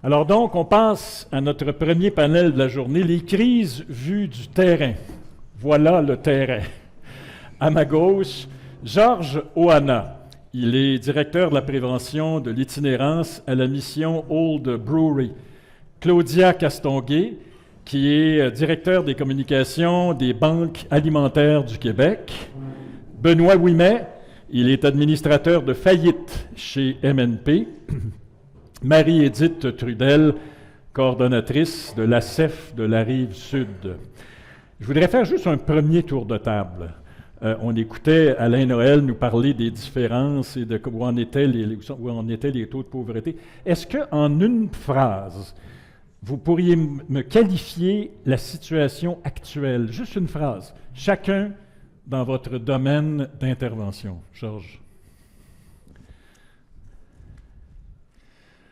Alors donc, on passe à notre premier panel de la journée, les crises vues du terrain. Voilà le terrain. À ma gauche, Georges Ohana. Il est directeur de la prévention de l'itinérance à la mission Old Brewery. Claudia Castonguay, qui est directeur des communications des banques alimentaires du Québec. Benoît Ouimet, il est administrateur de faillite chez MNP. Marie-Édith Trudel, coordonnatrice de l'ACEF de la Rive-Sud. Je voudrais faire juste un premier tour de table. On écoutait Alain Noël nous parler des différences et de où en étaient les taux de pauvreté. Est-ce qu'en une phrase, vous pourriez me qualifier la situation actuelle? Juste une phrase. Chacun dans votre domaine d'intervention. Georges.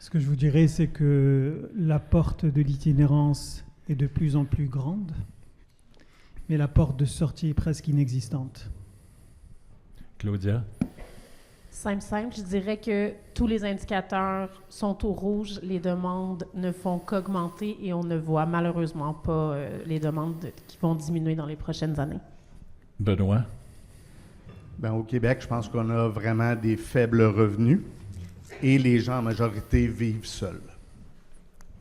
Ce que je vous dirais, c'est que la porte de l'itinérance est de plus en plus grande, mais la porte de sortie est presque inexistante. Claudia? Simple, je dirais que tous les indicateurs sont au rouge, les demandes ne font qu'augmenter et on ne voit malheureusement pas les demandes qui vont diminuer dans les prochaines années. Benoît? Bien, au Québec, je pense qu'on a vraiment des faibles revenus. Et les gens, en majorité, vivent seuls.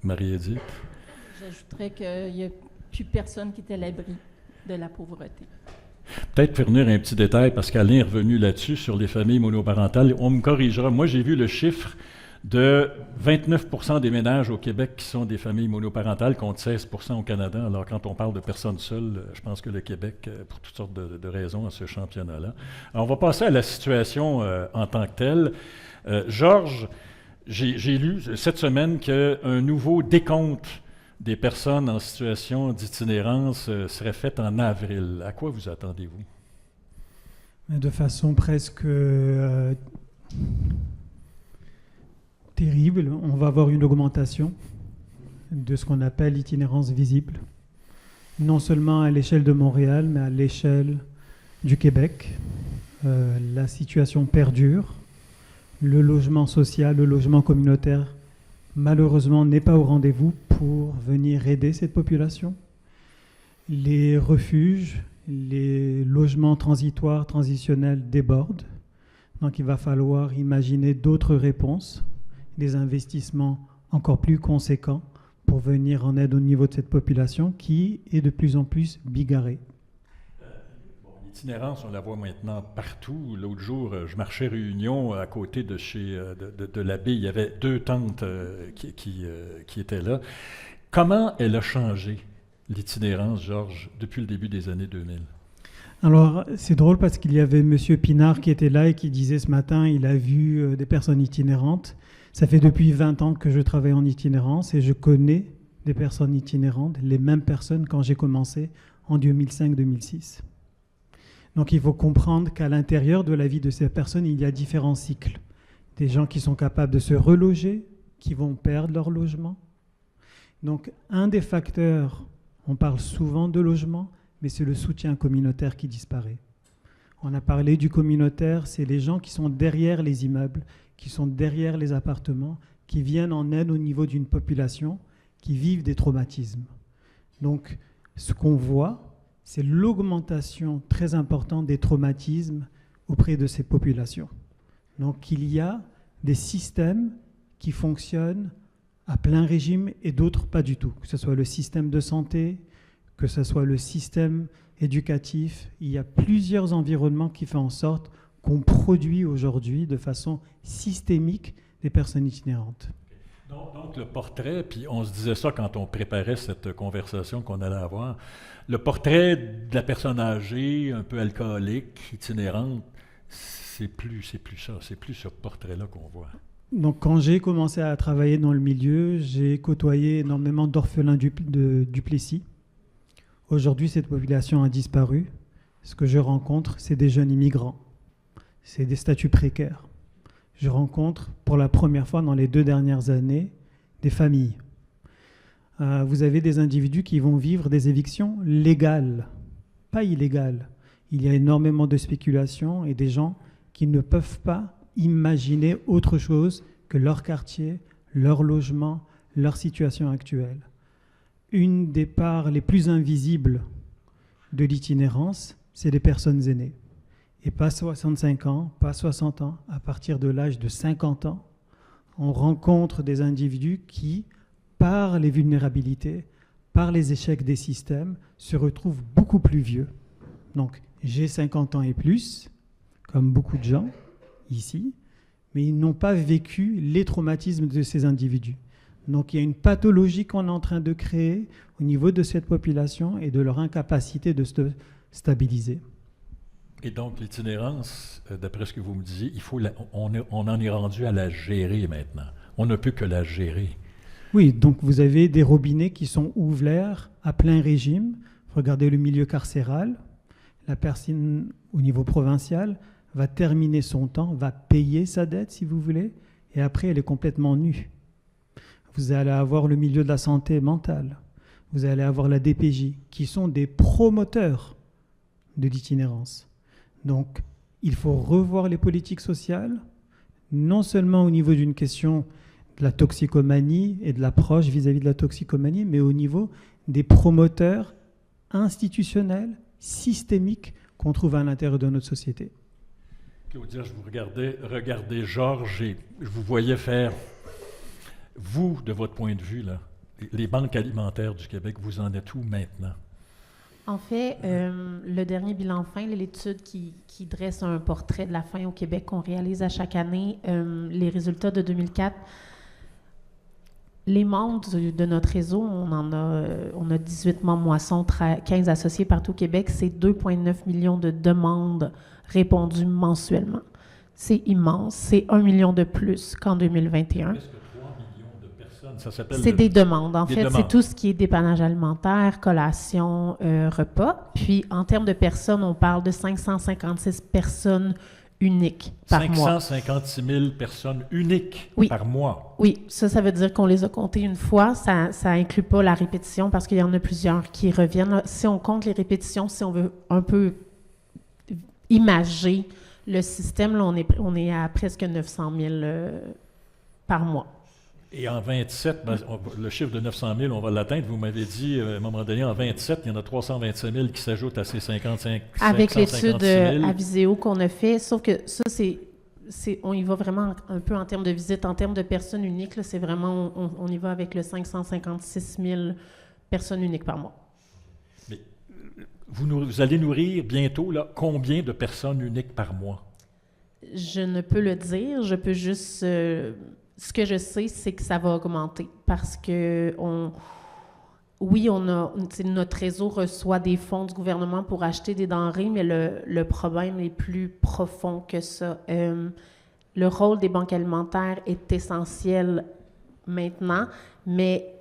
Marie-Édith? J'ajouterais qu'il n'y a plus personne qui est à l'abri de la pauvreté. Peut-être fournir un petit détail, parce qu'Alain est revenu là-dessus, sur les familles monoparentales. On me corrigera. Moi, j'ai vu le chiffre de 29% des ménages au Québec qui sont des familles monoparentales, contre 16% au Canada. Alors, quand on parle de personnes seules, je pense que le Québec, pour toutes sortes de raisons, a ce championnat-là. Alors, on va passer à la situation en tant que telle. Georges, j'ai lu cette semaine qu'un nouveau décompte des personnes en situation d'itinérance serait fait en avril. À quoi vous attendez-vous? De façon presque terrible, on va avoir une augmentation de ce qu'on appelle l'itinérance visible, non seulement à l'échelle de Montréal, mais à l'échelle du Québec. La situation perdure. Le logement social, le logement communautaire, malheureusement, n'est pas au rendez-vous pour venir aider cette population. Les refuges, les logements transitoires, transitionnels débordent. Donc il va falloir imaginer d'autres réponses, des investissements encore plus conséquents pour venir en aide au niveau de cette population qui est de plus en plus bigarrée. L'itinérance, on la voit maintenant partout. L'autre jour, je marchais Réunion à côté de chez de l'abbé. Il y avait 2 tantes qui étaient là. Comment elle a changé, l'itinérance, Georges, depuis le début des années 2000? Alors, c'est drôle parce qu'il y avait M. Pinard qui était là et qui disait ce matin, il a vu des personnes itinérantes. Ça fait depuis 20 ans que je travaille en itinérance et je connais des personnes itinérantes, les mêmes personnes quand j'ai commencé en 2005-2006. Donc il faut comprendre qu'à l'intérieur de la vie de ces personnes, il y a différents cycles. Des gens qui sont capables de se reloger, qui vont perdre leur logement. Donc un des facteurs, on parle souvent de logement, mais c'est le soutien communautaire qui disparaît. On a parlé du communautaire, c'est les gens qui sont derrière les immeubles, qui sont derrière les appartements, qui viennent en aide au niveau d'une population qui vivent des traumatismes. Donc ce qu'on voit, c'est l'augmentation très importante des traumatismes auprès de ces populations. Donc il y a des systèmes qui fonctionnent à plein régime et d'autres pas du tout. Que ce soit le système de santé, que ce soit le système éducatif, il y a plusieurs environnements qui font en sorte qu'on produit aujourd'hui de façon systémique des personnes itinérantes. Donc le portrait, puis on se disait ça quand on préparait cette conversation qu'on allait avoir, le portrait de la personne âgée, un peu alcoolique, itinérante, c'est plus ça, c'est plus ce portrait-là qu'on voit. Donc quand j'ai commencé à travailler dans le milieu, j'ai côtoyé énormément d'orphelins de Duplessis. Aujourd'hui, cette population a disparu. Ce que je rencontre, c'est des jeunes immigrants, c'est des statuts précaires. Je rencontre pour la première fois dans les 2 dernières années des familles. Vous avez des individus qui vont vivre des évictions légales, pas illégales. Il y a énormément de spéculation et des gens qui ne peuvent pas imaginer autre chose que leur quartier, leur logement, leur situation actuelle. Une des parts les plus invisibles de l'itinérance, c'est les personnes aînées. Et pas 65 ans, pas 60 ans, à partir de l'âge de 50 ans, on rencontre des individus qui, par les vulnérabilités, par les échecs des systèmes, se retrouvent beaucoup plus vieux. Donc, j'ai 50 ans et plus, comme beaucoup de gens ici, mais ils n'ont pas vécu les traumatismes de ces individus. Donc, il y a une pathologie qu'on est en train de créer au niveau de cette population et de leur incapacité de se stabiliser. Et donc, l'itinérance, d'après ce que vous me disiez, on en est rendu à la gérer maintenant. On ne peut que la gérer. Oui, donc vous avez des robinets qui sont ouverts à plein régime. Regardez le milieu carcéral. La personne, au niveau provincial, va terminer son temps, va payer sa dette, si vous voulez, et après, elle est complètement nue. Vous allez avoir le milieu de la santé mentale. Vous allez avoir la DPJ, qui sont des promoteurs de l'itinérance. Donc, il faut revoir les politiques sociales, non seulement au niveau d'une question de la toxicomanie et de l'approche vis-à-vis de la toxicomanie, mais au niveau des promoteurs institutionnels, systémiques, qu'on trouve à l'intérieur de notre société. Claudia, je vous regardais Georges, et je vous voyais faire, vous, de votre point de vue, là, les banques alimentaires du Québec, vous en êtes où maintenant? En fait, le dernier bilan faim, l'étude qui dresse un portrait de la faim au Québec qu'on réalise à chaque année, les résultats de 2004, les membres de notre réseau, on a 18 membres moissons, 15 associés partout au Québec, c'est 2,9 millions de demandes répondues mensuellement. C'est immense, c'est 1 million de plus qu'en 2021. Presque 3 millions de personnes, ça s'appelle... C'est des demandes. En fait, demandes. c'est tout ce qui est dépannage alimentaire, collation, repas. Puis, en termes de personnes, on parle de 556 personnes uniques par mois. 556 000 personnes uniques par mois. Oui, ça veut dire qu'on les a comptées une fois. Ça inclut pas la répétition parce qu'il y en a plusieurs qui reviennent. Si on compte les répétitions, si on veut un peu imager le système, là, on est à presque 900 000 par mois. Et en 27, le chiffre de 900 000, on va l'atteindre. Vous m'avez dit, à un moment donné, en 27, il y en a 325 000 qui s'ajoutent à ces 55 000. Avec l'étude à Viséo qu'on a fait, sauf que ça, on y va vraiment un peu en termes de visite, en termes de personnes uniques, là, c'est vraiment, on y va avec le 556 000 personnes uniques par mois. Mais vous allez nourrir bientôt là, combien de personnes uniques par mois? Je ne peux le dire, je peux juste... ce que je sais, c'est que ça va augmenter parce que notre réseau reçoit des fonds du gouvernement pour acheter des denrées, mais le problème est plus profond que ça. Le rôle des banques alimentaires est essentiel maintenant, mais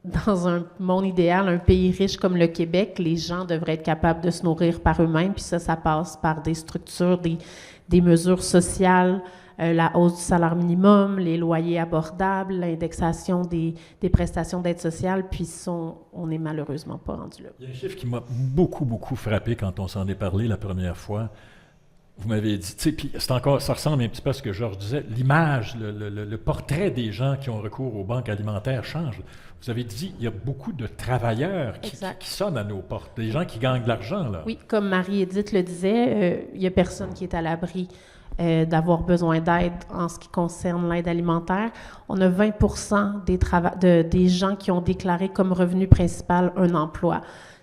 dans un monde idéal, un pays riche comme le Québec, les gens devraient être capables de se nourrir par eux-mêmes, puis ça passe par des structures, des mesures sociales, la hausse du salaire minimum, les loyers abordables, l'indexation des prestations d'aide sociale, puis on n'est malheureusement pas rendu là. Il y a un chiffre qui m'a beaucoup frappé quand on s'en est parlé la première fois. Vous m'avez dit, tu sais, puis ça ressemble un petit peu à ce que Georges disait, l'image, le portrait des gens qui ont recours aux banques alimentaires change. Vous avez dit, il y a beaucoup de travailleurs qui sonnent à nos portes, des gens qui gagnent de l'argent, là. Oui, comme Marie-Édith le disait, il n'y a personne qui est à l'abri d'avoir besoin d'aide en ce qui concerne l'aide alimentaire. On a 20% des gens qui ont déclaré comme revenu principal un emploi.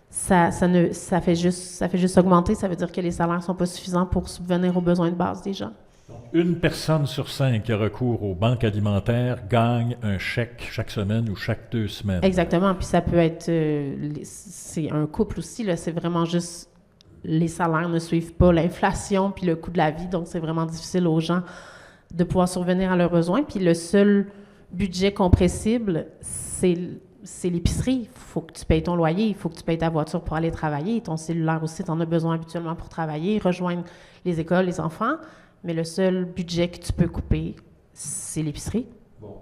Ça fait juste augmenter. Ça veut dire que les salaires ne sont pas suffisants pour subvenir aux besoins de base des gens. Donc, une personne sur 5 qui a recours aux banques alimentaires gagne un chèque chaque semaine ou chaque 2 semaines. Exactement. Puis ça peut être... c'est un couple aussi, là. C'est vraiment juste... Les salaires ne suivent pas l'inflation puis le coût de la vie, donc c'est vraiment difficile aux gens de pouvoir survenir à leurs besoins. Puis le seul budget compressible, c'est l'épicerie. Il faut que tu payes ton loyer, il faut que tu payes ta voiture pour aller travailler. Ton cellulaire aussi, tu en as besoin habituellement pour travailler, rejoindre les écoles, les enfants. Mais le seul budget que tu peux couper, c'est l'épicerie. Bon,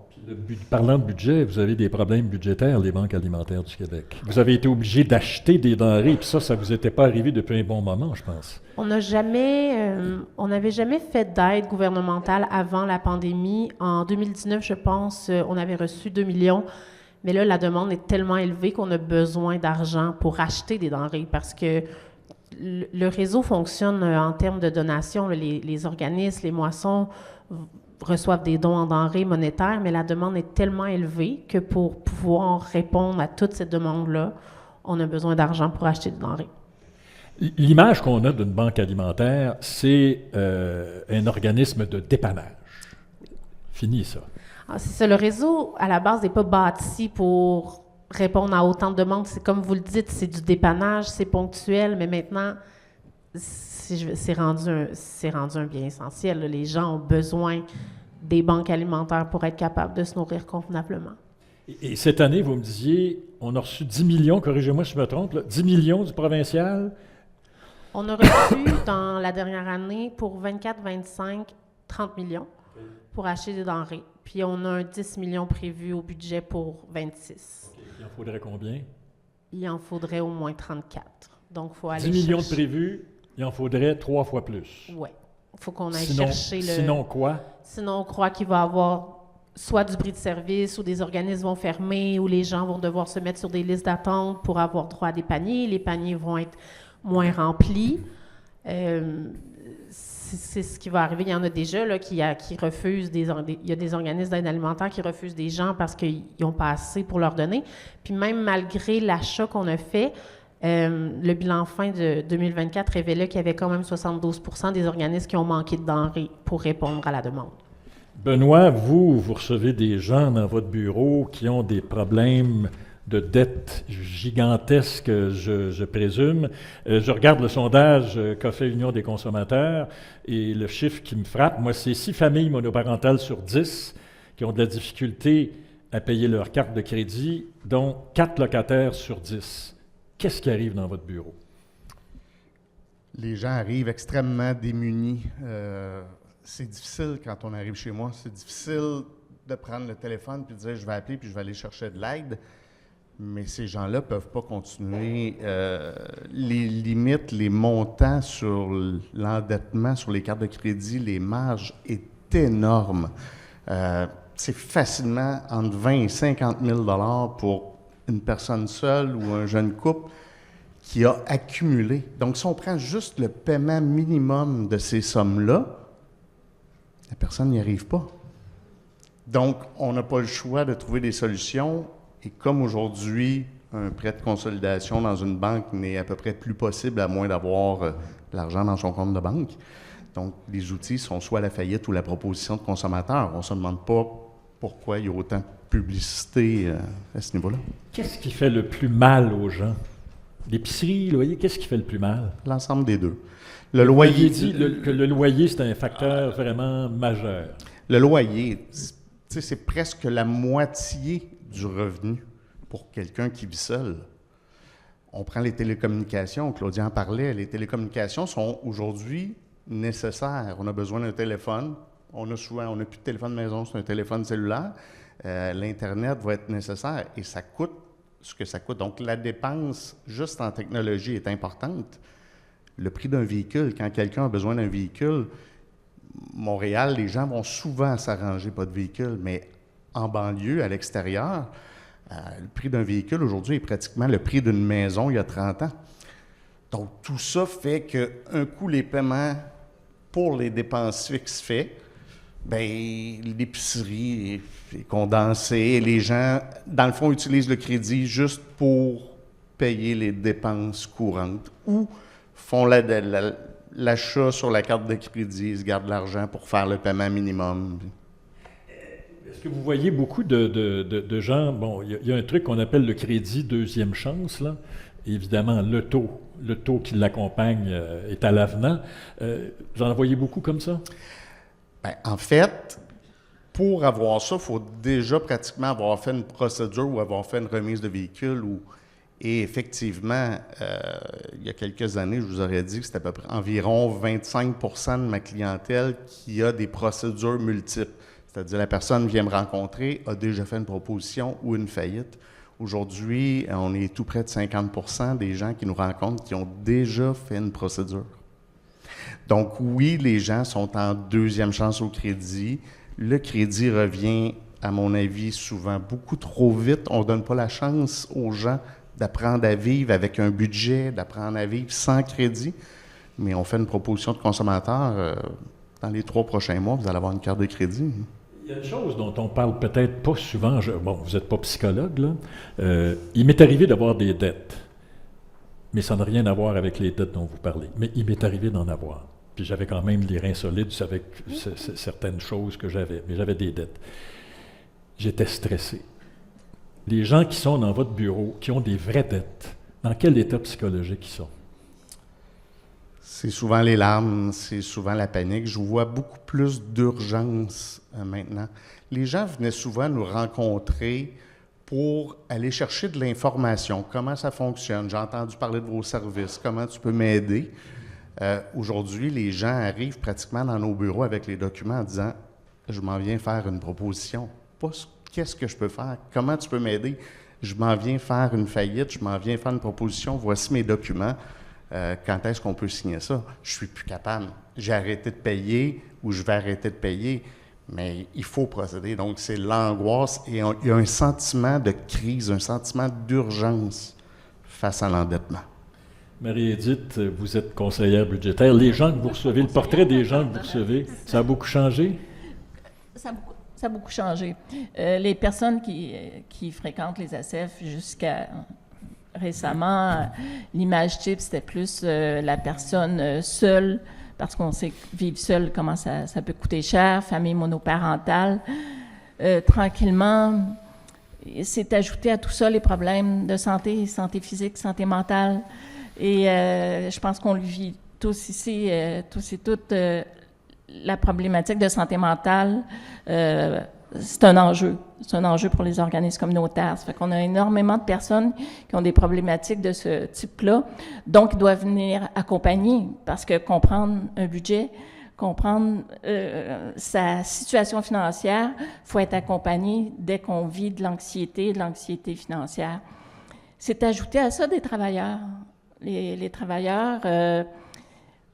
puis parlant de budget, vous avez des problèmes budgétaires, les banques alimentaires du Québec. Vous avez été obligé d'acheter des denrées, puis ça vous était pas arrivé depuis un bon moment, je pense. On n'avait jamais fait d'aide gouvernementale avant la pandémie. En 2019, je pense, on avait reçu 2 millions. Mais là, la demande est tellement élevée qu'on a besoin d'argent pour acheter des denrées parce que le réseau fonctionne en termes de donations. Les organismes, les moissons reçoivent des dons en denrées monétaires, mais la demande est tellement élevée que pour pouvoir répondre à toute cette demande-là, on a besoin d'argent pour acheter des denrées. L'image qu'on a d'une banque alimentaire, c'est un organisme de dépannage. Fini, ça. Ah, c'est ça. Le réseau, à la base, n'est pas bâti pour répondre à autant de demandes. C'est comme vous le dites, c'est du dépannage, c'est ponctuel, mais maintenant, c'est rendu un bien essentiel. Là. Les gens ont besoin des banques alimentaires pour être capables de se nourrir convenablement. Et cette année, vous me disiez, on a reçu 10 millions, corrigez-moi si je me trompe, là, 10 millions du provincial. On a reçu dans la dernière année pour 24, 25, 30 millions pour acheter des denrées. Puis on a un 10 millions prévu au budget pour 26. Il en faudrait combien? Il en faudrait au moins 34. Donc, il faut aller 10 millions de chercher. prévus, il en faudrait 3 fois plus. Oui. Il faut qu'on aille chercher le... Sinon quoi? Sinon, on croit qu'il va y avoir soit du bris de service ou des organismes vont fermer ou les gens vont devoir se mettre sur des listes d'attente pour avoir droit à des paniers. Les paniers vont être moins remplis. C'est ce qui va arriver. Il y en a déjà là, qui refusent il y a des organismes d'aide alimentaire qui refusent des gens parce qu'ils n'ont pas assez pour leur donner. Puis même malgré l'achat qu'on a fait, le bilan fin de 2024 révélait qu'il y avait quand même 72% des organismes qui ont manqué de denrées pour répondre à la demande. Benoît, vous recevez des gens dans votre bureau qui ont des problèmes de dettes gigantesques, je présume. Je regarde le sondage qu'a fait l'Union des consommateurs et le chiffre qui me frappe, moi, c'est 6 familles monoparentales sur 10 qui ont de la difficulté à payer leur carte de crédit, dont 4 locataires sur 10. Qu'est-ce qui arrive dans votre bureau? Les gens arrivent extrêmement démunis. C'est difficile quand on arrive chez moi. C'est difficile de prendre le téléphone puis de dire je vais appeler puis je vais aller chercher de l'aide. Mais ces gens-là ne peuvent pas continuer. Les limites, les montants sur l'endettement, sur les cartes de crédit, les marges est énorme. C'est facilement entre 20 et 50 000 $ pour une personne seule ou un jeune couple qui a accumulé. Donc, si on prend juste le paiement minimum de ces sommes-là, la personne n'y arrive pas. Donc, on n'a pas le choix de trouver des solutions. Et comme aujourd'hui, un prêt de consolidation dans une banque n'est à peu près plus possible à moins d'avoir de l'argent dans son compte de banque. Donc, les outils sont soit la faillite ou la proposition de consommateur. On ne se demande pas pourquoi il y a autant de publicité à ce niveau-là. Qu'est-ce qui fait le plus mal aux gens? L'épicerie, le loyer, qu'est-ce qui fait le plus mal? L'ensemble des deux. Le loyer dit que le loyer, c'est un facteur vraiment majeur. Le loyer, c'est presque la moitié du revenu pour quelqu'un qui vit seul. On prend les télécommunications, Claudia en parlait, les télécommunications sont aujourd'hui nécessaires. On a besoin d'un téléphone, on n'a plus de téléphone de maison, c'est un téléphone cellulaire. L'Internet va être nécessaire et ça coûte ce que ça coûte. Donc la dépense juste en technologie est importante. Le prix d'un véhicule, quand quelqu'un a besoin d'un véhicule, Montréal, les gens vont souvent s'arranger pas de véhicule, mais en banlieue, à l'extérieur, le prix d'un véhicule aujourd'hui est pratiquement le prix d'une maison il y a 30 ans. Donc, tout ça fait qu'un coup, les paiements pour les dépenses fixes faits, bien, l'épicerie est condensée. Les gens, dans le fond, utilisent le crédit juste pour payer les dépenses courantes ou font l'achat sur la carte de crédit, ils se gardent l'argent pour faire le paiement minimum. Est-ce que vous voyez beaucoup de gens, bon, il y a un truc qu'on appelle le crédit deuxième chance, là. Évidemment, le taux qui l'accompagne est à l'avenant. Vous en voyez beaucoup comme ça? Bien, en fait, pour avoir ça, il faut déjà pratiquement avoir fait une procédure ou avoir fait une remise de véhicule. Et effectivement, il y a quelques années, je vous aurais dit que c'était à peu près environ 25 % de ma clientèle qui a des procédures multiples. C'est-à-dire la personne vient me rencontrer, a déjà fait une proposition ou une faillite. Aujourd'hui, on est tout près de 50 % des gens qui nous rencontrent qui ont déjà fait une procédure. Donc oui, les gens sont en deuxième chance au crédit. Le crédit revient à mon avis, souvent beaucoup trop vite. On ne donne pas la chance aux gens d'apprendre à vivre avec un budget, d'apprendre à vivre sans crédit. Mais on fait une proposition de consommateur. Dans les 3 prochains mois, vous allez avoir une carte de crédit. Il y a une chose dont on parle peut-être pas souvent. Bon, vous n'êtes pas psychologue, là. Il m'est arrivé d'avoir des dettes. Mais ça n'a rien à voir avec les dettes dont vous parlez. Mais il m'est arrivé d'en avoir. Puis j'avais quand même les reins solides avec certaines choses que j'avais. Mais j'avais des dettes. J'étais stressé. Les gens qui sont dans votre bureau, qui ont des vraies dettes, dans quel état psychologique ils sont? C'est souvent les larmes, c'est souvent la panique. Je vois beaucoup plus d'urgence maintenant. Les gens venaient souvent nous rencontrer pour aller chercher de l'information. Comment ça fonctionne? J'ai entendu parler de vos services. Comment tu peux m'aider? Aujourd'hui, les gens arrivent pratiquement dans nos bureaux avec les documents en disant « Je m'en viens faire une proposition. » Pas « Qu'est-ce que je peux faire? Comment tu peux m'aider? Je m'en viens faire une faillite. Je m'en viens faire une proposition. Voici mes documents. Quand est-ce qu'on peut signer ça? Je suis plus capable. J'ai arrêté de payer ou je vais arrêter de payer. Mais il faut procéder. Donc, c'est l'angoisse et il y a un sentiment de crise, un sentiment d'urgence face à l'endettement. Marie-Édith, vous êtes conseillère budgétaire. Les gens que vous recevez, le portrait des gens que vous recevez, ça a beaucoup changé? Ça a beaucoup changé. Les personnes qui fréquentent les ACF jusqu'à récemment, l'image type, c'était plus la personne seule, parce qu'on sait que vivre seul, comment ça peut coûter cher, famille monoparentale. Tranquillement, c'est ajouté à tout ça les problèmes de santé physique, santé mentale. Et je pense qu'on le vit tous ici, tous et toutes, la problématique de santé mentale, c'est un enjeu. C'est un enjeu pour les organismes communautaires. Ça fait qu'on a énormément de personnes qui ont des problématiques de ce type-là, donc ils doivent venir accompagner, parce que comprendre un budget, comprendre sa situation financière, il faut être accompagné dès qu'on vit de l'anxiété financière. C'est ajouté à ça des travailleurs. Les travailleurs,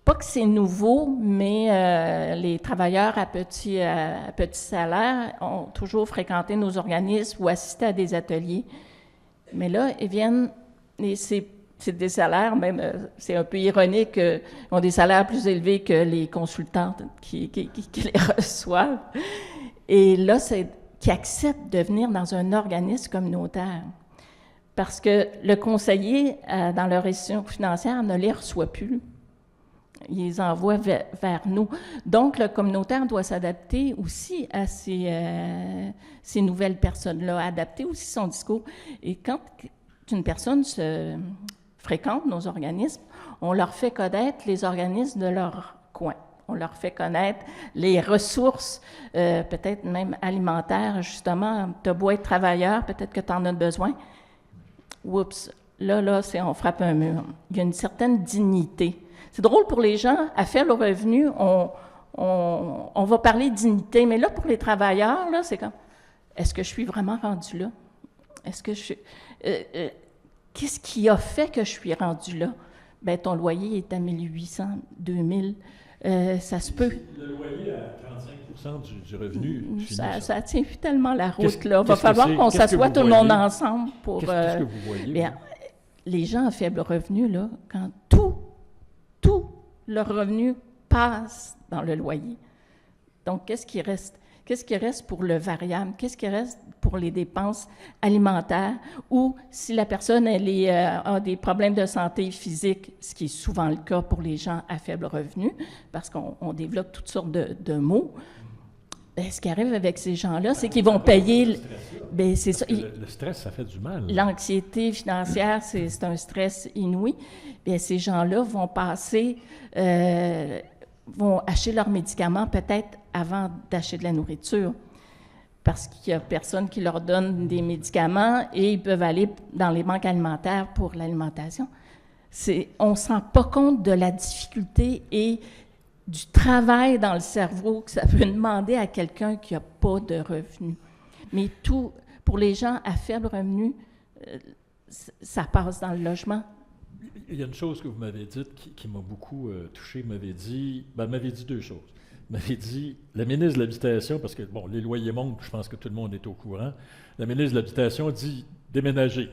pas que c'est nouveau, mais les travailleurs à petit salaire ont toujours fréquenté nos organismes ou assisté à des ateliers. Mais là, ils viennent, et c'est des salaires, même, c'est un peu ironique, ils ont des salaires plus élevés que les consultantes qui les reçoivent. Et là, c'est qu'ils acceptent de venir dans un organisme communautaire. Parce que le conseiller, dans leur institution financière, ne les reçoit plus. Il les envoie vers nous. Donc, le communautaire doit s'adapter aussi à ces nouvelles personnes-là, adapter aussi son discours. Et quand une personne fréquente nos organismes, on leur fait connaître les organismes de leur coin. On leur fait connaître les ressources, peut-être même alimentaires, justement. Tu as beau être travailleur, peut-être que tu en as besoin. Oups, là, on frappe un mur. Il y a une certaine dignité. C'est drôle pour les gens, à faible revenu, on va parler de dignité, mais là, pour les travailleurs, là, c'est comme, est-ce que je suis vraiment rendu là? Est-ce que qu'est-ce qui a fait que je suis rendu là? Bien, ton loyer est à 1800, 2000, ça se peut. Le loyer à 35% du revenu. Ça tient plus tellement la route, là. Il va falloir qu'on s'assoie tout le monde ensemble pour... Qu'est-ce que vous voyez? Bien, les gens à faible revenu, là, quand tout leur revenu passe dans le loyer. Donc, qu'est-ce qui reste? Qu'est-ce qui reste pour le variable? Qu'est-ce qui reste pour les dépenses alimentaires? Ou si la personne a des problèmes de santé physique, ce qui est souvent le cas pour les gens à faible revenu, parce qu'on développe toutes sortes de maux, bien, ce qui arrive avec ces gens-là, c'est qu'ils vont payer... Bien, c'est ça. Le stress, ça fait du mal. L'anxiété financière, c'est un stress inouï. Bien, ces gens-là vont vont acheter leurs médicaments peut-être avant d'acheter de la nourriture, parce qu'il n'y a personne qui leur donne des médicaments et ils peuvent aller dans les banques alimentaires pour l'alimentation. On ne se rend pas compte de la difficulté et du travail dans le cerveau que ça peut demander à quelqu'un qui n'a pas de revenus. Mais tout, pour les gens à faible revenu, ça passe dans le logement. Il y a une chose que vous m'avez dite qui m'a beaucoup touché. M'avait dit deux choses. m'avait dit, la ministre de l'Habitation, parce que, bon, les loyers montent, je pense que tout le monde est au courant, la ministre de l'Habitation dit déménager.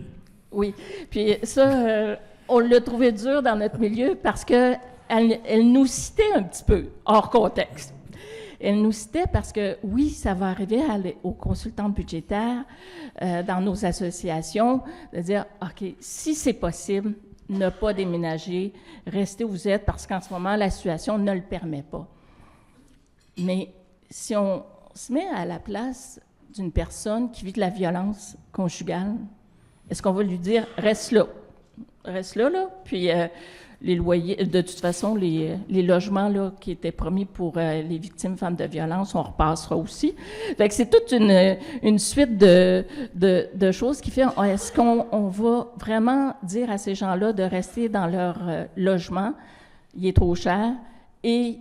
Oui. Puis ça, on l'a trouvé dur dans notre milieu parce qu'elle elle nous citait un petit peu hors contexte. Elle nous citait parce que, oui, ça va arriver aux consultantes budgétaires dans nos associations de dire, OK, si c'est possible, ne pas déménager, restez où vous êtes parce qu'en ce moment, la situation ne le permet pas. Mais si on se met à la place d'une personne qui vit de la violence conjugale, est-ce qu'on va lui dire « reste là », puis les loyers, de toute façon, les logements là, qui étaient promis pour les victimes femmes de violence, on repassera aussi. Fait que c'est toute une suite de choses qui fait, est-ce qu'on va vraiment dire à ces gens-là de rester dans leur logement, il est trop cher, et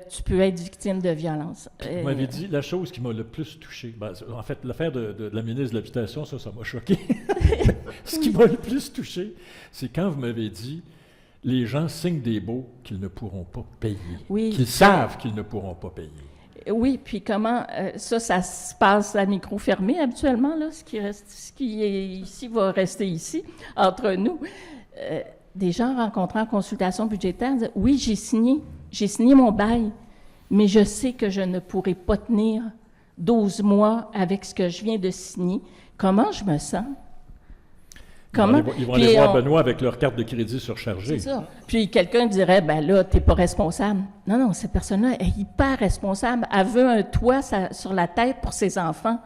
tu peux être victime de violence. Vous m'avez dit la chose qui m'a le plus touché. Ben, en fait, l'affaire de la ministre de l'Habitation, ça m'a choqué. Ce qui m'a le plus touché, c'est quand vous m'avez dit les gens signent des baux qu'ils ne pourront pas payer, oui, qu'ils savent qu'ils ne pourront pas payer. Oui, puis comment ça se passe à micro fermé habituellement, là, ce qui est ici va rester ici, entre nous. Des gens rencontrés en consultation budgétaire disent « Oui, j'ai signé mon bail, mais je sais que je ne pourrai pas tenir 12 mois avec ce que je viens de signer. Comment je me sens? » Comment? Ils vont aller voir Benoît avec leur carte de crédit surchargée. C'est ça. Puis quelqu'un dirait, ben là, t'es pas responsable. Non, cette personne-là est hyper responsable. Elle veut un toit sur la tête pour ses enfants.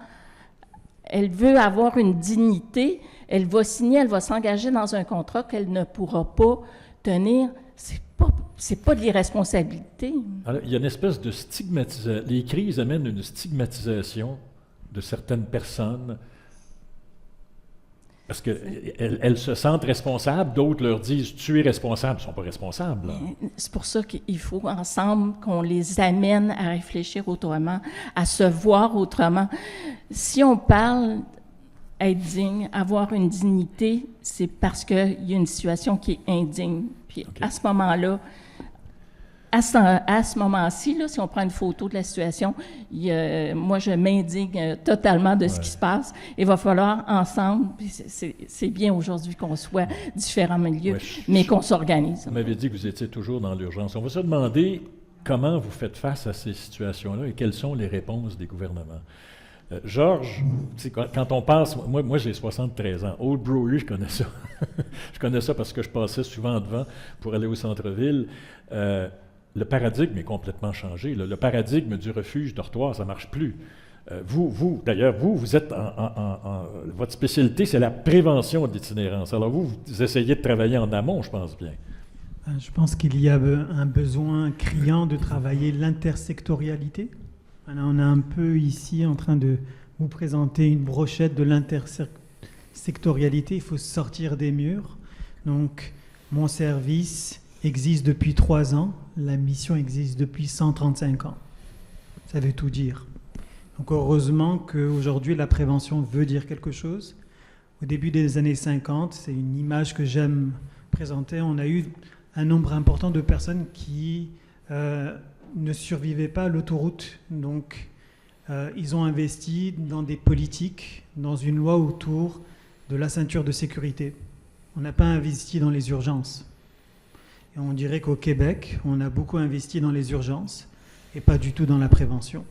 Elle veut avoir une dignité. Elle va signer, elle va s'engager dans un contrat qu'elle ne pourra pas tenir. C'est pas de l'irresponsabilité. Alors, il y a une espèce de stigmatisation. Les crises amènent une stigmatisation de certaines personnes parce qu'elles se sentent responsables, d'autres leur disent « tu es responsable », ils ne sont pas responsables. C'est pour ça qu'il faut ensemble qu'on les amène à réfléchir autrement, à se voir autrement. Si on parle être digne, avoir une dignité, c'est parce qu'il y a une situation qui est indigne. Puis à ce moment-là, à ce moment-ci, là, si on prend une photo de la situation, moi, je m'indigne totalement de ce qui se passe. Il va falloir ensemble, puis c'est bien aujourd'hui qu'on soit différents milieux, mais qu'on s'organise. Vous m'avez dit que vous étiez toujours dans l'urgence. On va se demander comment vous faites face à ces situations-là et quelles sont les réponses des gouvernements. Georges, quand on passe, moi j'ai 73 ans, Old Brewery, je connais ça. Je connais ça parce que je passais souvent devant pour aller au centre-ville. Le paradigme est complètement changé. Le paradigme du refuge dortoir, ça ne marche plus. D'ailleurs, vous êtes votre spécialité, c'est la prévention de l'itinérance. Alors vous essayez de travailler en amont, je pense bien. Je pense qu'il y a un besoin criant de travailler l'intersectorialité. On est un peu ici en train de vous présenter une brochette de l'intersectorialité. Il faut sortir des murs. Donc, mon service existe depuis 3 ans. La mission existe depuis 135 ans. Ça veut tout dire. Donc, heureusement qu'aujourd'hui, la prévention veut dire quelque chose. Au début des années 50, c'est une image que j'aime présenter, on a eu un nombre important de personnes qui ne survivaient pas à l'autoroute. Donc, ils ont investi dans des politiques, dans une loi autour de la ceinture de sécurité. On n'a pas investi dans les urgences. Et on dirait qu'au Québec, on a beaucoup investi dans les urgences et pas du tout dans la prévention.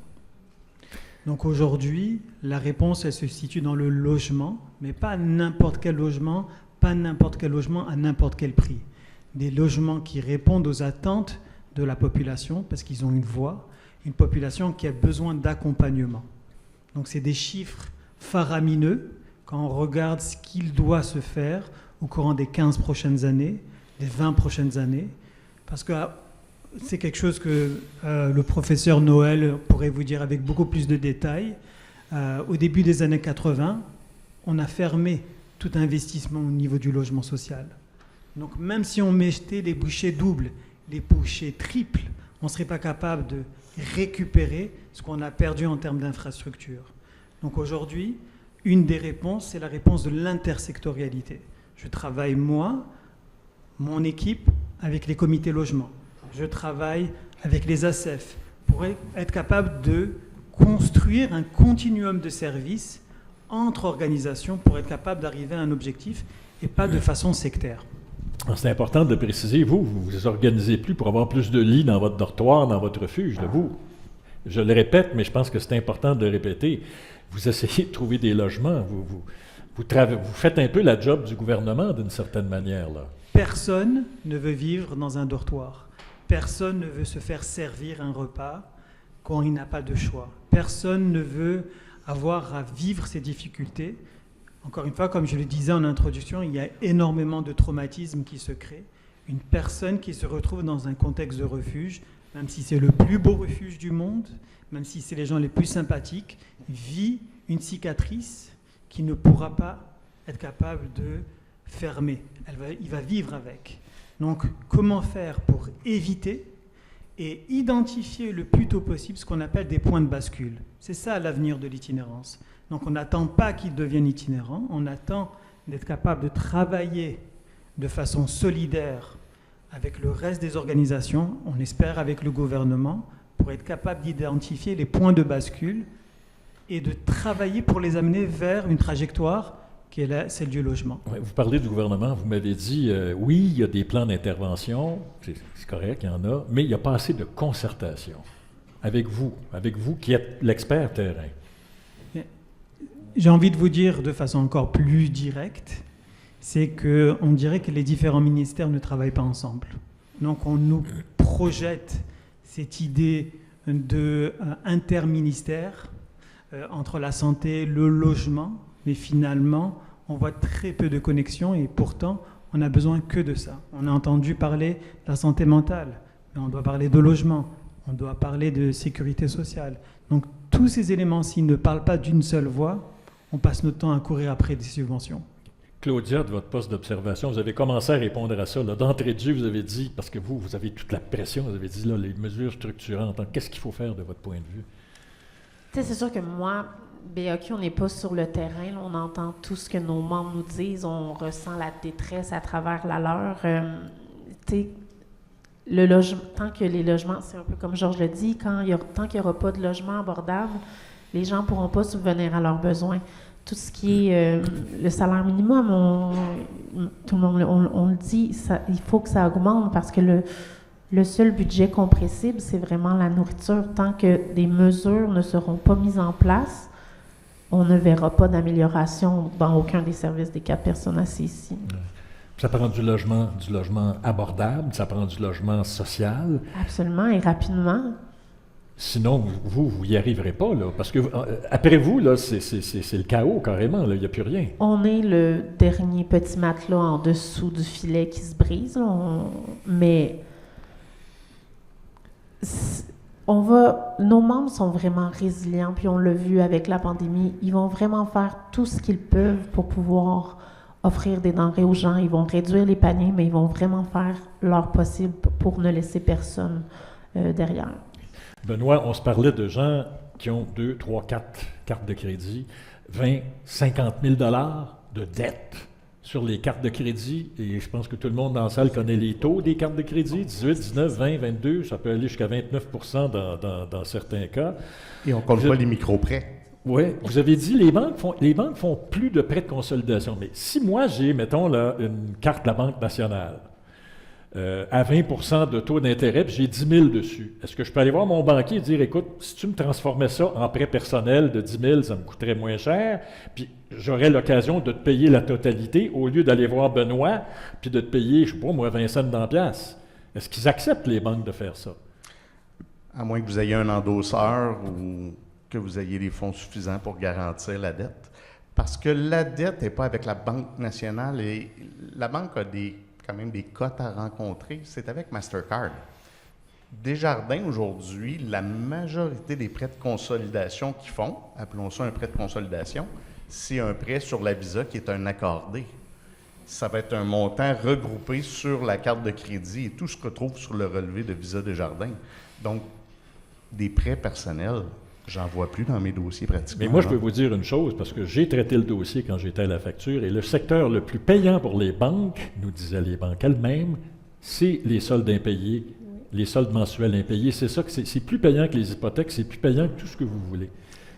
Donc aujourd'hui, la réponse, elle se situe dans le logement, mais pas n'importe quel logement, pas n'importe quel logement à n'importe quel prix. Des logements qui répondent aux attentes de la population, parce qu'ils ont une voix, une population qui a besoin d'accompagnement. Donc c'est des chiffres faramineux quand on regarde ce qu'il doit se faire au courant des 15 prochaines années, des 20 prochaines années, parce que c'est quelque chose que le professeur Noël pourrait vous dire avec beaucoup plus de détails. Au début des années 80, on a fermé tout investissement au niveau du logement social. Donc même si on mettait les bouchées doubles, les bouchées triples, on ne serait pas capable de récupérer ce qu'on a perdu en termes d'infrastructure. Donc aujourd'hui, une des réponses, c'est la réponse de l'intersectorialité. Je travaille, moi, mon équipe, avec les comités logements. Je travaille avec les ACEF, pour être capable de construire un continuum de services entre organisations pour être capable d'arriver à un objectif et pas de façon sectaire. Alors, c'est important de préciser, vous vous organisez plus pour avoir plus de lits dans votre dortoir, dans votre refuge, là, vous. Je le répète, mais je pense que c'est important de le répéter. Vous essayez de trouver des logements, vous faites un peu la job du gouvernement d'une certaine manière, là. Personne ne veut vivre dans un dortoir. Personne ne veut se faire servir un repas quand il n'a pas de choix. Personne ne veut avoir à vivre ces difficultés. Encore une fois, comme je le disais en introduction, il y a énormément de traumatismes qui se créent. Une personne qui se retrouve dans un contexte de refuge, même si c'est le plus beau refuge du monde, même si c'est les gens les plus sympathiques, vit une cicatrice qui ne pourra pas être capable de fermer. Il va vivre avec. Donc, comment faire pour éviter et identifier le plus tôt possible ce qu'on appelle des points de bascule. C'est ça l'avenir de l'itinérance. Donc on n'attend pas qu'ils deviennent itinérants, on attend d'être capable de travailler de façon solidaire avec le reste des organisations, on espère avec le gouvernement, pour être capable d'identifier les points de bascule et de travailler pour les amener vers une trajectoire qui est celle du logement. Ouais, vous parlez du gouvernement, vous m'avez dit, oui, il y a des plans d'intervention, c'est correct, il y en a, mais il n'y a pas assez de concertation avec vous qui êtes l'expert terrain. J'ai envie de vous dire de façon encore plus directe, c'est qu'on dirait que les différents ministères ne travaillent pas ensemble. Donc on nous projette cette idée d'interministère entre la santé, le logement, mais finalement, on voit très peu de connexions et pourtant, on n'a besoin que de ça. On a entendu parler de la santé mentale, mais on doit parler de logement, on doit parler de sécurité sociale. Donc, tous ces éléments, s'ils ne parlent pas d'une seule voix, on passe notre temps à courir après des subventions. Claudia, de votre poste d'observation, vous avez commencé à répondre à ça. Là, d'entrée de jeu, vous avez dit, parce que vous avez toute la pression, vous avez dit, là, les mesures structurantes, qu'est-ce qu'il faut faire de votre point de vue? Tu sais, c'est sûr que moi, BAQ, on n'est pas sur le terrain, là, on entend tout ce que nos membres nous disent, on ressent la détresse à travers la leur. Tu sais, le logement, tant que les logements, c'est un peu comme Georges le dit, tant qu'il n'y aura pas de logement abordable, les gens ne pourront pas subvenir à leurs besoins. Tout ce qui est le salaire minimum, tout le monde on le dit, il faut que ça augmente parce que le seul budget compressible, c'est vraiment la nourriture. Tant que des mesures ne seront pas mises en place, on ne verra pas d'amélioration dans aucun des services des 4 personnes assises ici. Ouais. Ça prend du logement abordable, ça prend du logement social. Absolument, et rapidement. Sinon, vous n'y arriverez pas, là, parce que après vous, là, c'est le chaos carrément, il n'y a plus rien. On est le dernier petit matelas en dessous du filet qui se brise, là, mais nos membres sont vraiment résilients, puis on l'a vu avec la pandémie, ils vont vraiment faire tout ce qu'ils peuvent pour pouvoir offrir des denrées aux gens, ils vont réduire les paniers, mais ils vont vraiment faire leur possible pour ne laisser personne derrière. Benoît, on se parlait de gens qui ont 2, 3, 4 cartes de crédit, 20, 50 000 $ de dette sur les cartes de crédit. Et je pense que tout le monde dans la salle connaît les taux des cartes de crédit, 18, 19, 20, 22, ça peut aller jusqu'à 29 % dans certains cas. Et on ne compte pas les micro-prêts. Oui, vous avez dit les banques font plus de prêts de consolidation. Mais si moi j'ai, mettons, là, une carte de la Banque nationale, à 20 % de taux d'intérêt, puis j'ai 10 000 dessus. Est-ce que je peux aller voir mon banquier et dire, écoute, si tu me transformais ça en prêt personnel de 10 000, ça me coûterait moins cher, puis j'aurais l'occasion de te payer la totalité au lieu d'aller voir Benoît, puis de te payer, je ne sais pas, moi, 20 cents dans la pièce. Est-ce qu'ils acceptent, les banques, de faire ça? À moins que vous ayez un endosseur ou que vous ayez les fonds suffisants pour garantir la dette. Parce que la dette n'est pas avec la Banque nationale et la banque a quand même des cotes à rencontrer, c'est avec Mastercard. Desjardins, aujourd'hui, la majorité des prêts de consolidation qu'ils font, appelons ça un prêt de consolidation, c'est un prêt sur la Visa qui est un accordé. Ça va être un montant regroupé sur la carte de crédit et tout se retrouve sur le relevé de Visa Desjardins. Donc, des prêts personnels, j'en vois plus dans mes dossiers pratiquement. Mais moi, je peux vous dire une chose, parce que j'ai traité le dossier quand j'étais à la facture, et le secteur le plus payant pour les banques, nous disaient les banques elles-mêmes, c'est les soldes impayés, les soldes mensuels impayés. C'est ça que c'est plus payant que les hypothèques, c'est plus payant que tout ce que vous voulez.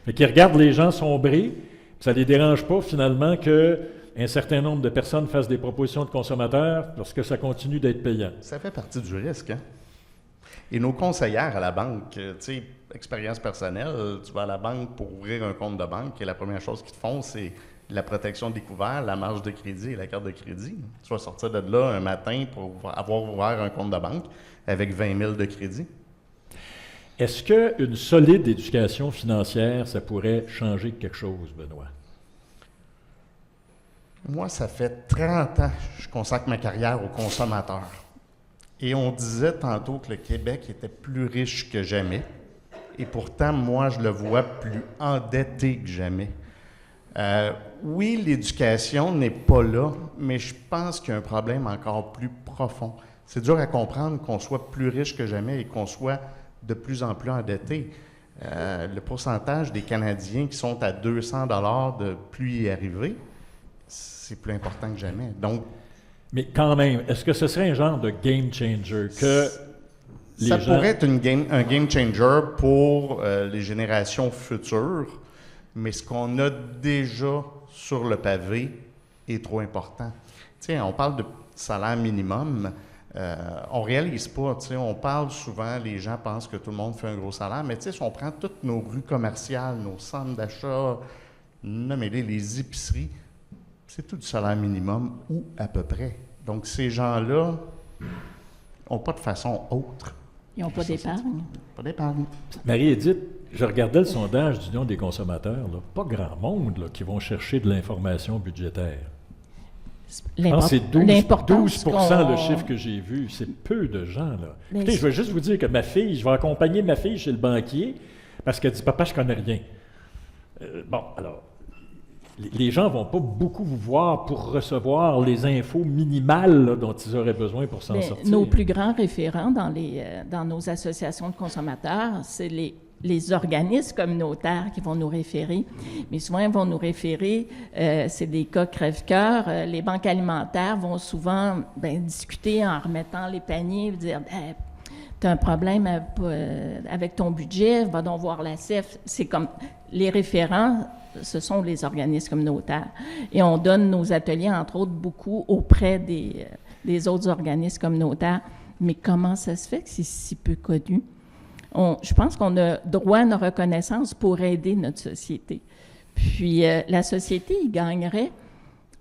Fait qu'ils regardent les gens sombrer, ça ne les dérange pas finalement qu'un certain nombre de personnes fassent des propositions de consommateurs lorsque ça continue d'être payant. Ça fait partie du risque, hein? Et nos conseillères à la banque, tu sais, expérience personnelle, tu vas à la banque pour ouvrir un compte de banque et la première chose qu'ils te font, c'est la protection des couverts, la marge de crédit et la carte de crédit. Tu vas sortir de là un matin pour avoir ouvert un compte de banque avec 20 000 de crédit. Est-ce qu'une solide éducation financière, ça pourrait changer quelque chose, Benoît? Moi, ça fait 30 ans que je consacre ma carrière aux consommateurs. Et on disait tantôt que le Québec était plus riche que jamais. Et pourtant, moi, je le vois plus endetté que jamais. Oui, l'éducation n'est pas là, mais je pense qu'il y a un problème encore plus profond. C'est dur à comprendre qu'on soit plus riche que jamais et qu'on soit de plus en plus endetté. Le pourcentage des Canadiens qui sont à 200 $ de plus y arriver, c'est plus important que jamais. Donc, mais quand même, est-ce que ce serait un genre de game changer que les ça gens... pourrait être un game changer pour les générations futures, mais ce qu'on a déjà sur le pavé est trop important. Tu sais, on parle de salaire minimum, on réalise pas, tu sais, on parle souvent, les gens pensent que tout le monde fait un gros salaire, mais tu sais, si on prend toutes nos rues commerciales, nos centres d'achat, nommez-les les épiceries, c'est tout du salaire minimum ou à peu près. Donc, ces gens-là n'ont pas de façon autre. Ils n'ont pas d'épargne. Pas d'épargne. Marie-Édith, je regardais le sondage d'Union des consommateurs, là, pas grand monde là, qui vont chercher de l'information budgétaire. Je pense que c'est 12 le chiffre que j'ai vu. C'est peu de gens, là. Écoutez, je veux juste vous dire que je vais accompagner ma fille chez le banquier parce qu'elle dit « Papa, je connais rien ». Bon, alors, les gens ne vont pas beaucoup vous voir pour recevoir les infos minimales là, dont ils auraient besoin pour s'en sortir. Nos plus grands référents dans nos associations de consommateurs, c'est les organismes communautaires qui vont nous référer. Mais souvent, ils vont nous référer, c'est des cas crève-cœur. Les banques alimentaires vont souvent discuter en remettant les paniers, dire tu as un problème avec ton budget, va donc voir la CEF. C'est comme les référents, ce sont les organismes communautaires. Et on donne nos ateliers, entre autres, beaucoup auprès des autres organismes communautaires. Mais comment ça se fait que c'est si peu connu? Je pense qu'on a droit à une reconnaissance pour aider notre société. Puis la société y gagnerait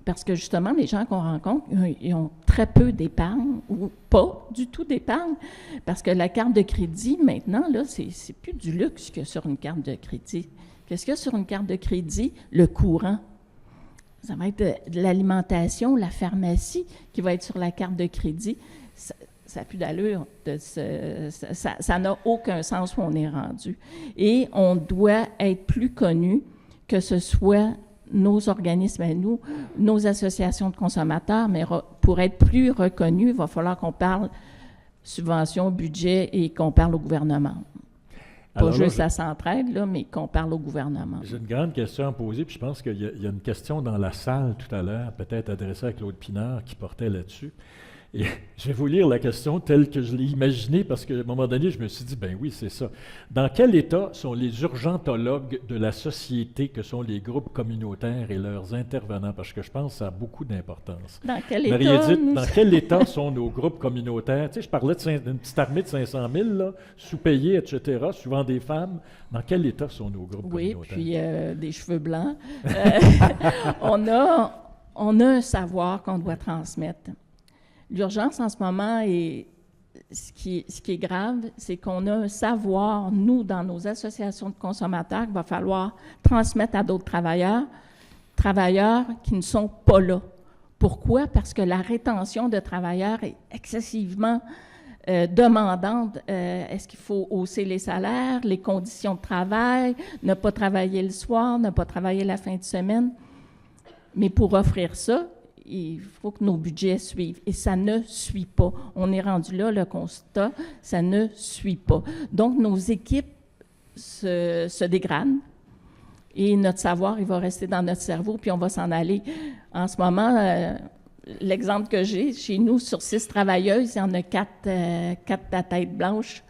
parce que justement, les gens qu'on rencontre, ils ont très peu d'épargne ou pas du tout d'épargne parce que la carte de crédit, maintenant, là, c'est plus du luxe que sur une carte de crédit. Qu'est-ce qu'il y a sur une carte de crédit? Le courant. Ça va être de l'alimentation, la pharmacie qui va être sur la carte de crédit. Ça n'a plus d'allure. Ça n'a aucun sens où on est rendu. Et on doit être plus connu, que ce soit nos organismes à nous, nos associations de consommateurs, mais pour être plus reconnu, il va falloir qu'on parle subvention, budget et qu'on parle au gouvernement. Pas juste à Centraide, là, mais qu'on parle au gouvernement. J'ai une grande question à poser, puis je pense qu'il y a une question dans la salle tout à l'heure, peut-être adressée à Claude Pinard, qui portait là-dessus. Et je vais vous lire la question telle que je l'ai imaginée, parce qu'à un moment donné, je me suis dit, ben oui, c'est ça. Dans quel état sont les urgentologues de la société, que sont les groupes communautaires et leurs intervenants? Parce que je pense que ça a beaucoup d'importance. Dans quel Marie-Édith, dans quel état sont nos groupes communautaires? Tu sais, je parlais d'une petite armée de 500 000, là, sous-payés, etc., souvent des femmes. Dans quel état sont nos groupes communautaires? Oui, puis des cheveux blancs. On a un savoir qu'on doit transmettre. L'urgence en ce moment, et ce qui est grave, c'est qu'on a un savoir, nous, dans nos associations de consommateurs, qu'il va falloir transmettre à d'autres travailleurs qui ne sont pas là. Pourquoi? Parce que la rétention de travailleurs est excessivement demandante. Est-ce qu'il faut hausser les salaires, les conditions de travail, ne pas travailler le soir, ne pas travailler la fin de semaine? Mais pour offrir ça, il faut que nos budgets suivent. Et ça ne suit pas. On est rendu là, le constat, ça ne suit pas. Donc, nos équipes se dégradent et notre savoir, il va rester dans notre cerveau, puis on va s'en aller. En ce moment, l'exemple que j'ai, chez nous, sur 6 travailleuses, il y en a 4 à tête blanche.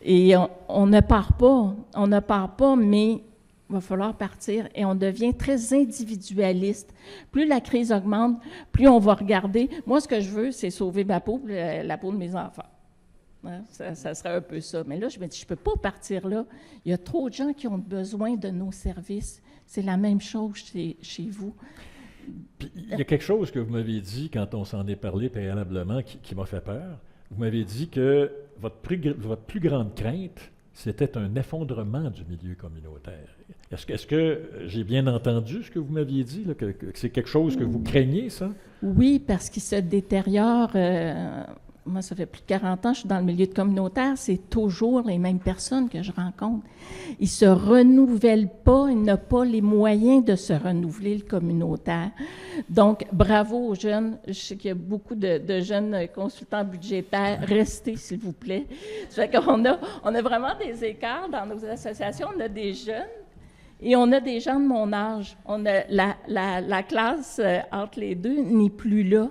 Et on ne part pas, mais il va falloir partir. Et on devient très individualiste. Plus la crise augmente, plus on va regarder. Moi, ce que je veux, c'est sauver ma peau, la peau de mes enfants. Hein, ça serait un peu ça. Mais là, je me dis, je ne peux pas partir là. Il y a trop de gens qui ont besoin de nos services. C'est la même chose chez vous. Puis, il y a quelque chose que vous m'avez dit quand on s'en est parlé préalablement qui m'a fait peur. Vous m'avez dit que votre plus grande crainte, c'était un effondrement du milieu communautaire. Est-ce que j'ai bien entendu ce que vous m'aviez dit, là, que c'est quelque chose que vous craignez, ça? Oui, parce qu'il se détériore. Moi, ça fait plus de 40 ans que je suis dans le milieu communautaire, c'est toujours les mêmes personnes que je rencontre. Ils ne se renouvellent pas, ils n'ont pas les moyens de se renouveler, le communautaire. Donc, bravo aux jeunes. Je sais qu'il y a beaucoup de jeunes consultants budgétaires. Restez, s'il vous plaît. Ça fait qu'on a vraiment des écarts dans nos associations. On a des jeunes et on a des gens de mon âge. On a la classe entre les deux n'est plus là.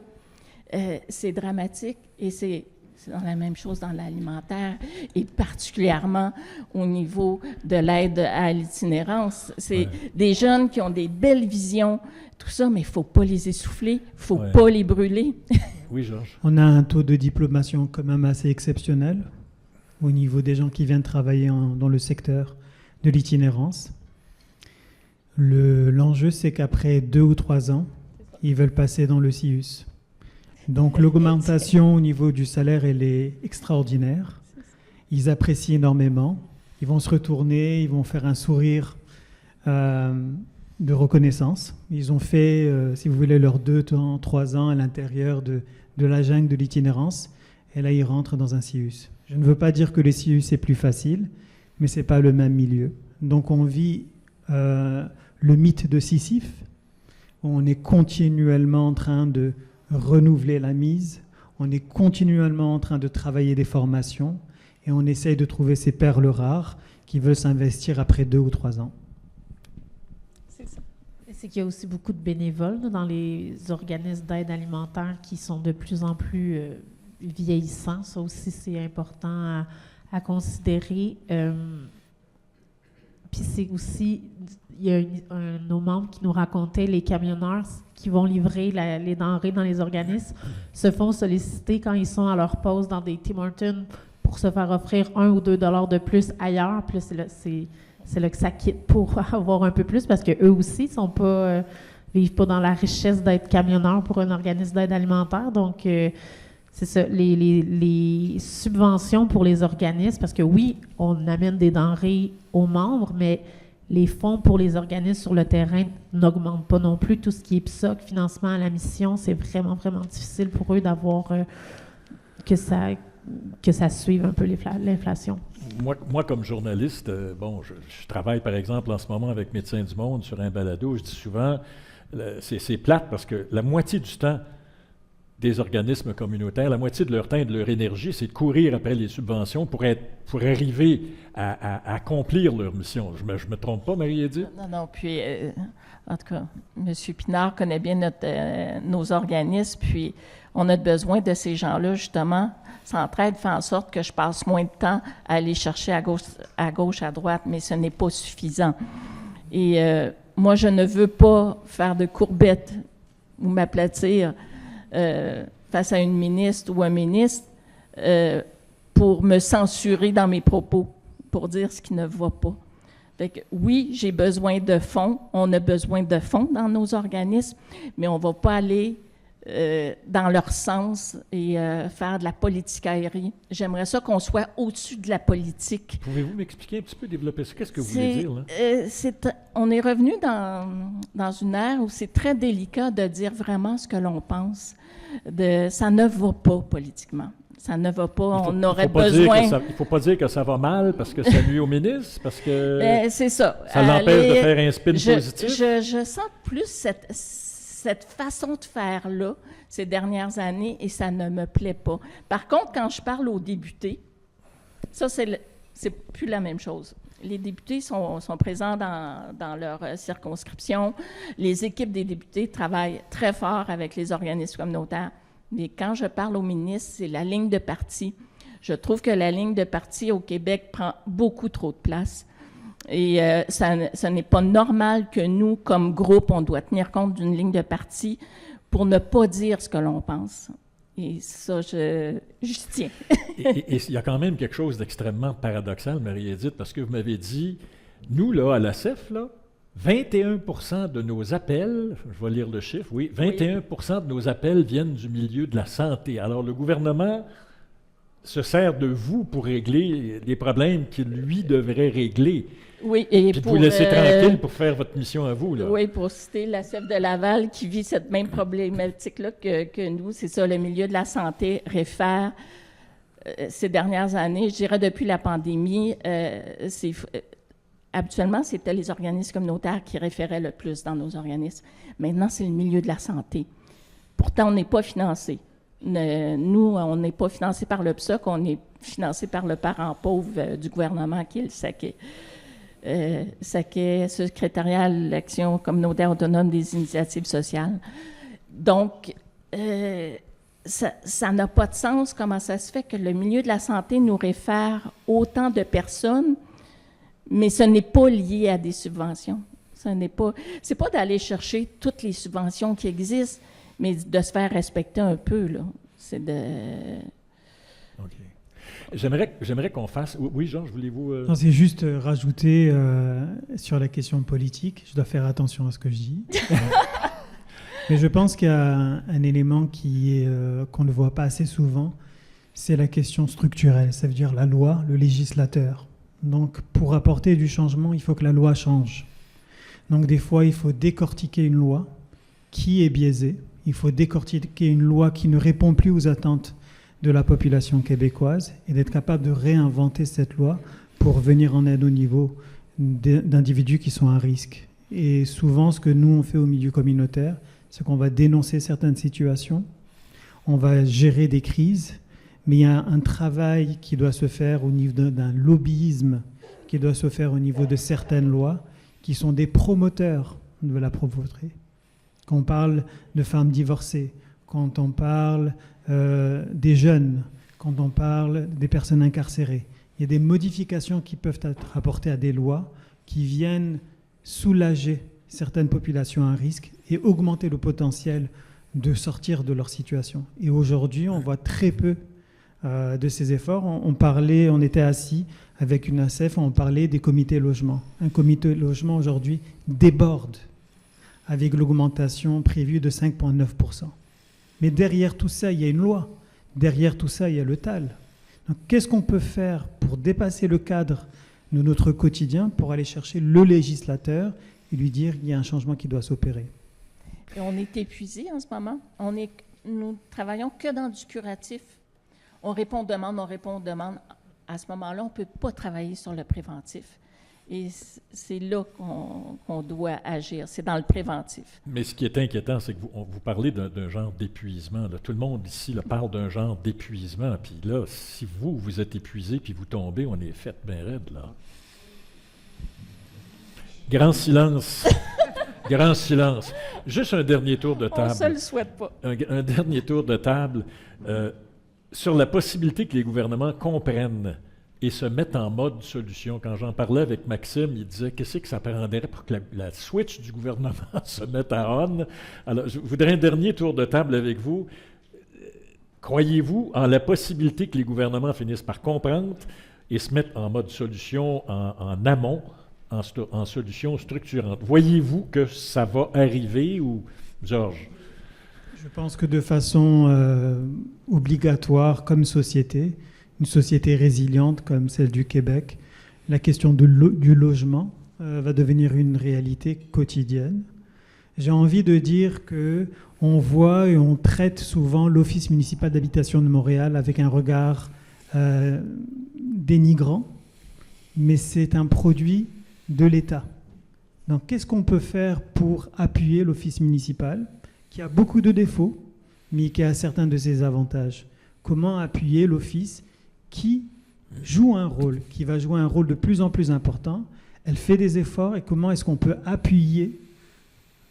C'est dramatique et c'est dans la même chose dans l'alimentaire et particulièrement au niveau de l'aide à l'itinérance. C'est des jeunes qui ont des belles visions, tout ça, mais il ne faut pas les essouffler, il ne faut pas les brûler. Oui, Georges. On a un taux de diplomation quand même assez exceptionnel au niveau des gens qui viennent travailler dans le secteur de l'itinérance. L'enjeu, c'est qu'après 2 ou 3 ans, ils veulent passer dans le CIUS. Donc l'augmentation au niveau du salaire, elle est extraordinaire. Ils apprécient énormément. Ils vont se retourner, ils vont faire un sourire de reconnaissance. Ils ont fait, si vous voulez, leurs 2 ans, 3 ans à l'intérieur de la jungle de l'itinérance. Et là, ils rentrent dans un CIUS. Je ne veux pas dire que les CIUS, c'est plus facile, mais ce n'est pas le même milieu. Donc on vit le mythe de Sisyphe. On est continuellement en train de renouveler la mise, on est continuellement en train de travailler des formations et on essaye de trouver ces perles rares qui veulent s'investir après 2 ou 3 ans. C'est ça. Et c'est qu'il y a aussi beaucoup de bénévoles dans les organismes d'aide alimentaire qui sont de plus en plus vieillissants. Ça aussi, c'est important à considérer. Puis c'est aussi, il y a un de nos membres qui nous racontait les camionneurs qui vont livrer les denrées dans les organismes se font solliciter quand ils sont à leur pause dans des Tim Hortons pour se faire offrir 1 ou 2 $ de plus ailleurs. Puis là, c'est là que ça quitte pour avoir un peu plus parce qu'eux aussi ne vivent pas dans la richesse d'être camionneurs pour un organisme d'aide alimentaire. Donc, c'est ça, les subventions pour les organismes, parce que oui, on amène des denrées aux membres, mais les fonds pour les organismes sur le terrain n'augmentent pas non plus. Tout ce qui est PSOC, financement à la mission, c'est vraiment, vraiment difficile pour eux d'avoir que ça suive un peu l'inflation. Moi, comme journaliste, je travaille par exemple en ce moment avec Médecins du Monde sur un balado. Je dis souvent, c'est plate parce que la moitié du temps des organismes communautaires, la moitié de leur temps et de leur énergie, c'est de courir après les subventions pour arriver à accomplir leur mission. Je me trompe pas, Marie-Édith? Non. Puis, en tout cas, M. Pinard connaît bien nos organismes, puis on a besoin de ces gens-là, justement. S'entraide fait en sorte que je passe moins de temps à aller chercher à gauche, à droite, mais ce n'est pas suffisant. Et moi, je ne veux pas faire de courbettes ou m'aplatir face à une ministre ou un ministre pour me censurer dans mes propos, pour dire ce qui ne va pas. Fait que, oui, j'ai besoin de fonds, on a besoin de fonds dans nos organismes, mais on ne va pas aller dans leur sens et faire de la politicaillerie. J'aimerais ça qu'on soit au-dessus de la politique. Pouvez-vous m'expliquer un petit peu, développer ça? Qu'est-ce que vous voulez dire, là? On est revenu dans une ère où c'est très délicat de dire vraiment ce que l'on pense. Ça ne va pas politiquement. Ça ne va pas. On aurait besoin. Il ne faut pas dire que ça va mal parce que ça nuit au ministre, parce que c'est ça. Ça l'empêche de faire un spin positif. Je sens plus cette façon de faire-là ces dernières années et ça ne me plaît pas. Par contre, quand je parle aux députés, ça, c'est plus la même chose. Les députés sont présents dans leur circonscription. Les équipes des députés travaillent très fort avec les organismes communautaires. Mais quand je parle au ministre, c'est la ligne de parti. Je trouve que la ligne de parti au Québec prend beaucoup trop de place. Et ça n'est pas normal que nous, comme groupe, on doit tenir compte d'une ligne de parti pour ne pas dire ce que l'on pense. Et ça, je tiens. Et il y a quand même quelque chose d'extrêmement paradoxal, Marie-Édith, parce que vous m'avez dit, nous, là, à la CEF, là, 21% de nos appels, je vais lire le chiffre, oui, 21% de nos appels viennent du milieu de la santé. Alors, le gouvernement se sert de vous pour régler les problèmes qu'il, lui, devrait régler. Oui, et puis pour vous laisser tranquille pour faire votre mission à vous, là. Oui, pour citer la CEF de Laval qui vit cette même problématique-là que nous, c'est ça, le milieu de la santé réfère ces dernières années, je dirais depuis la pandémie, habituellement, c'était les organismes communautaires qui référaient le plus dans nos organismes. Maintenant, c'est le milieu de la santé. Pourtant, on n'est pas financé. Nous, on n'est pas financé par le PSOC, on est financé par le parent pauvre du gouvernement qui est le SAQET. SAQET, Secrétariat à l'Action communautaire autonome des initiatives sociales. Donc, ça n'a pas de sens comment ça se fait que le milieu de la santé nous réfère autant de personnes, mais ce n'est pas lié à des subventions. C'est pas d'aller chercher toutes les subventions qui existent, mais de se faire respecter un peu, là. C'est de... OK. J'aimerais qu'on fasse... Oui, Georges, voulez-vous... Non, c'est juste rajouter sur la question politique. Je dois faire attention à ce que je dis. Mais je pense qu'il y a un élément qu'on ne voit pas assez souvent, c'est la question structurelle. Ça veut dire la loi, le législateur. Donc, pour apporter du changement, il faut que la loi change. Donc, des fois, il faut décortiquer une loi qui est biaisée. Il faut décortiquer une loi qui ne répond plus aux attentes de la population québécoise et d'être capable de réinventer cette loi pour venir en aide au niveau d'individus qui sont à risque. Et souvent, ce que nous, on fait au milieu communautaire, c'est qu'on va dénoncer certaines situations, on va gérer des crises, mais il y a un travail qui doit se faire au niveau d'un lobbyisme, qui doit se faire au niveau de certaines lois, qui sont des promoteurs de la pauvreté. Quand on parle de femmes divorcées, quand on parle des jeunes, quand on parle des personnes incarcérées, il y a des modifications qui peuvent être apportées à des lois qui viennent soulager certaines populations à risque et augmenter le potentiel de sortir de leur situation. Et aujourd'hui, on voit très peu de ces efforts. On était assis avec une ACF, on parlait des comités logement. Un comité logement aujourd'hui déborde avec l'augmentation prévue de 5,9%. Mais derrière tout ça, il y a une loi. Derrière tout ça, il y a le TAL. Donc, qu'est-ce qu'on peut faire pour dépasser le cadre de notre quotidien pour aller chercher le législateur et lui dire qu'il y a un changement qui doit s'opérer? Et on est épuisé en ce moment. Nous travaillons que dans du curatif. On répond aux demandes. À ce moment-là, on ne peut pas travailler sur le préventif. Et c'est là qu'on doit agir. C'est dans le préventif. Mais ce qui est inquiétant, c'est que vous parlez d'un genre d'épuisement. Là. Tout le monde ici parle d'un genre d'épuisement. Puis là, si vous êtes épuisé puis vous tombez, on est fait bien raide, là. Grand silence. Grand silence. Juste un dernier tour de table. On ne se le souhaite pas. Un dernier tour de table sur la possibilité que les gouvernements comprennent et se mettent en mode solution. Quand j'en parlais avec Maxime, il disait qu'est-ce que ça prendrait pour que la switch du gouvernement se mette à on. Alors, je voudrais un dernier tour de table avec vous. Croyez-vous en la possibilité que les gouvernements finissent par comprendre et se mettent en mode solution en amont, en solution structurante? Voyez-vous que ça va arriver ou, Georges? Je pense que de façon obligatoire comme société, une société résiliente comme celle du Québec, la question du logement va devenir une réalité quotidienne. J'ai envie de dire qu'on voit et on traite souvent l'Office municipal d'habitation de Montréal avec un regard dénigrant, mais c'est un produit de l'État. Donc, qu'est-ce qu'on peut faire pour appuyer l'Office municipal, qui a beaucoup de défauts, mais qui a certains de ses avantages? Comment appuyer l'Office qui joue un rôle, qui va jouer un rôle de plus en plus important. Elle fait des efforts et comment est-ce qu'on peut appuyer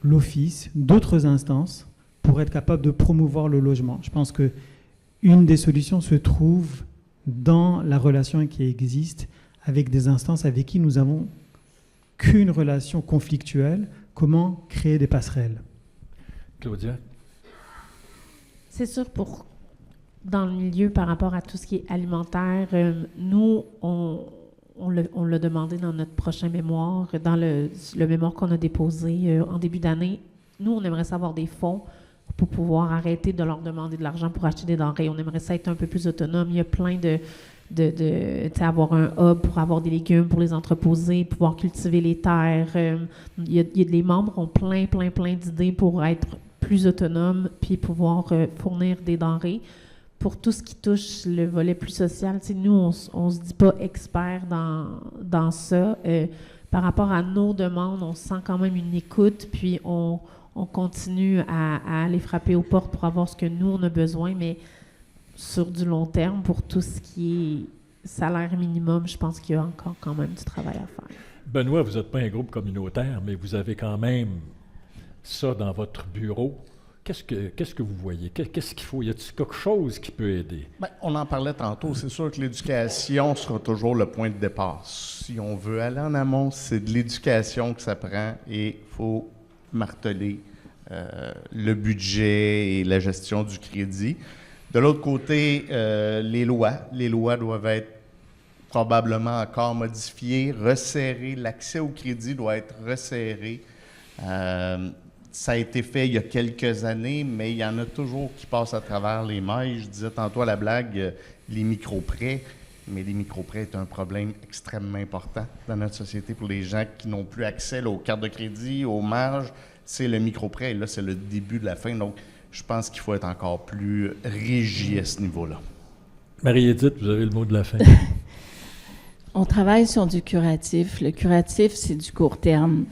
l'Office, d'autres instances, pour être capable de promouvoir le logement. Je pense qu'une des solutions se trouve dans la relation qui existe avec des instances avec qui nous n'avons qu'une relation conflictuelle. Comment créer des passerelles? Claudia? C'est sûr, dans le milieu, par rapport à tout ce qui est alimentaire, nous, on l'a demandé dans notre prochain mémoire, dans le mémoire qu'on a déposé en début d'année. Nous, on aimerait savoir des fonds pour pouvoir arrêter de leur demander de l'argent pour acheter des denrées. On aimerait ça être un peu plus autonome. Il y a plein avoir un hub pour avoir des légumes, pour les entreposer, pouvoir cultiver les terres. Les membres ont plein d'idées pour être plus autonomes puis pouvoir fournir des denrées. Pour tout ce qui touche le volet plus social, nous, on se dit pas expert dans ça. Par rapport à nos demandes, on sent quand même une écoute, puis on continue à aller frapper aux portes pour avoir ce que nous, on a besoin, mais sur du long terme, pour tout ce qui est salaire minimum, je pense qu'il y a encore quand même du travail à faire. Benoît, vous n'êtes pas un groupe communautaire, mais vous avez quand même ça dans votre bureau. Qu'est-ce que vous voyez? Qu'est-ce qu'il faut? Y a-t-il quelque chose qui peut aider? Bien, on en parlait tantôt. C'est sûr que l'éducation sera toujours le point de départ. Si on veut aller en amont, c'est de l'éducation que ça prend et il faut marteler le budget et la gestion du crédit. De l'autre côté, les lois doivent être probablement encore modifiées, resserrées. L'accès au crédit doit être resserré. Ça a été fait il y a quelques années, mais il y en a toujours qui passent à travers les mailles. Je disais tantôt à la blague, les micro-prêts, mais les micro-prêts est un problème extrêmement important dans notre société pour les gens qui n'ont plus accès aux cartes de crédit, aux marges. C'est le micro-prêt, et là, c'est le début de la fin. Donc, je pense qu'il faut être encore plus rigide à ce niveau-là. Marie-Édith, vous avez le mot de la fin. On travaille sur du curatif. Le curatif, c'est du court terme.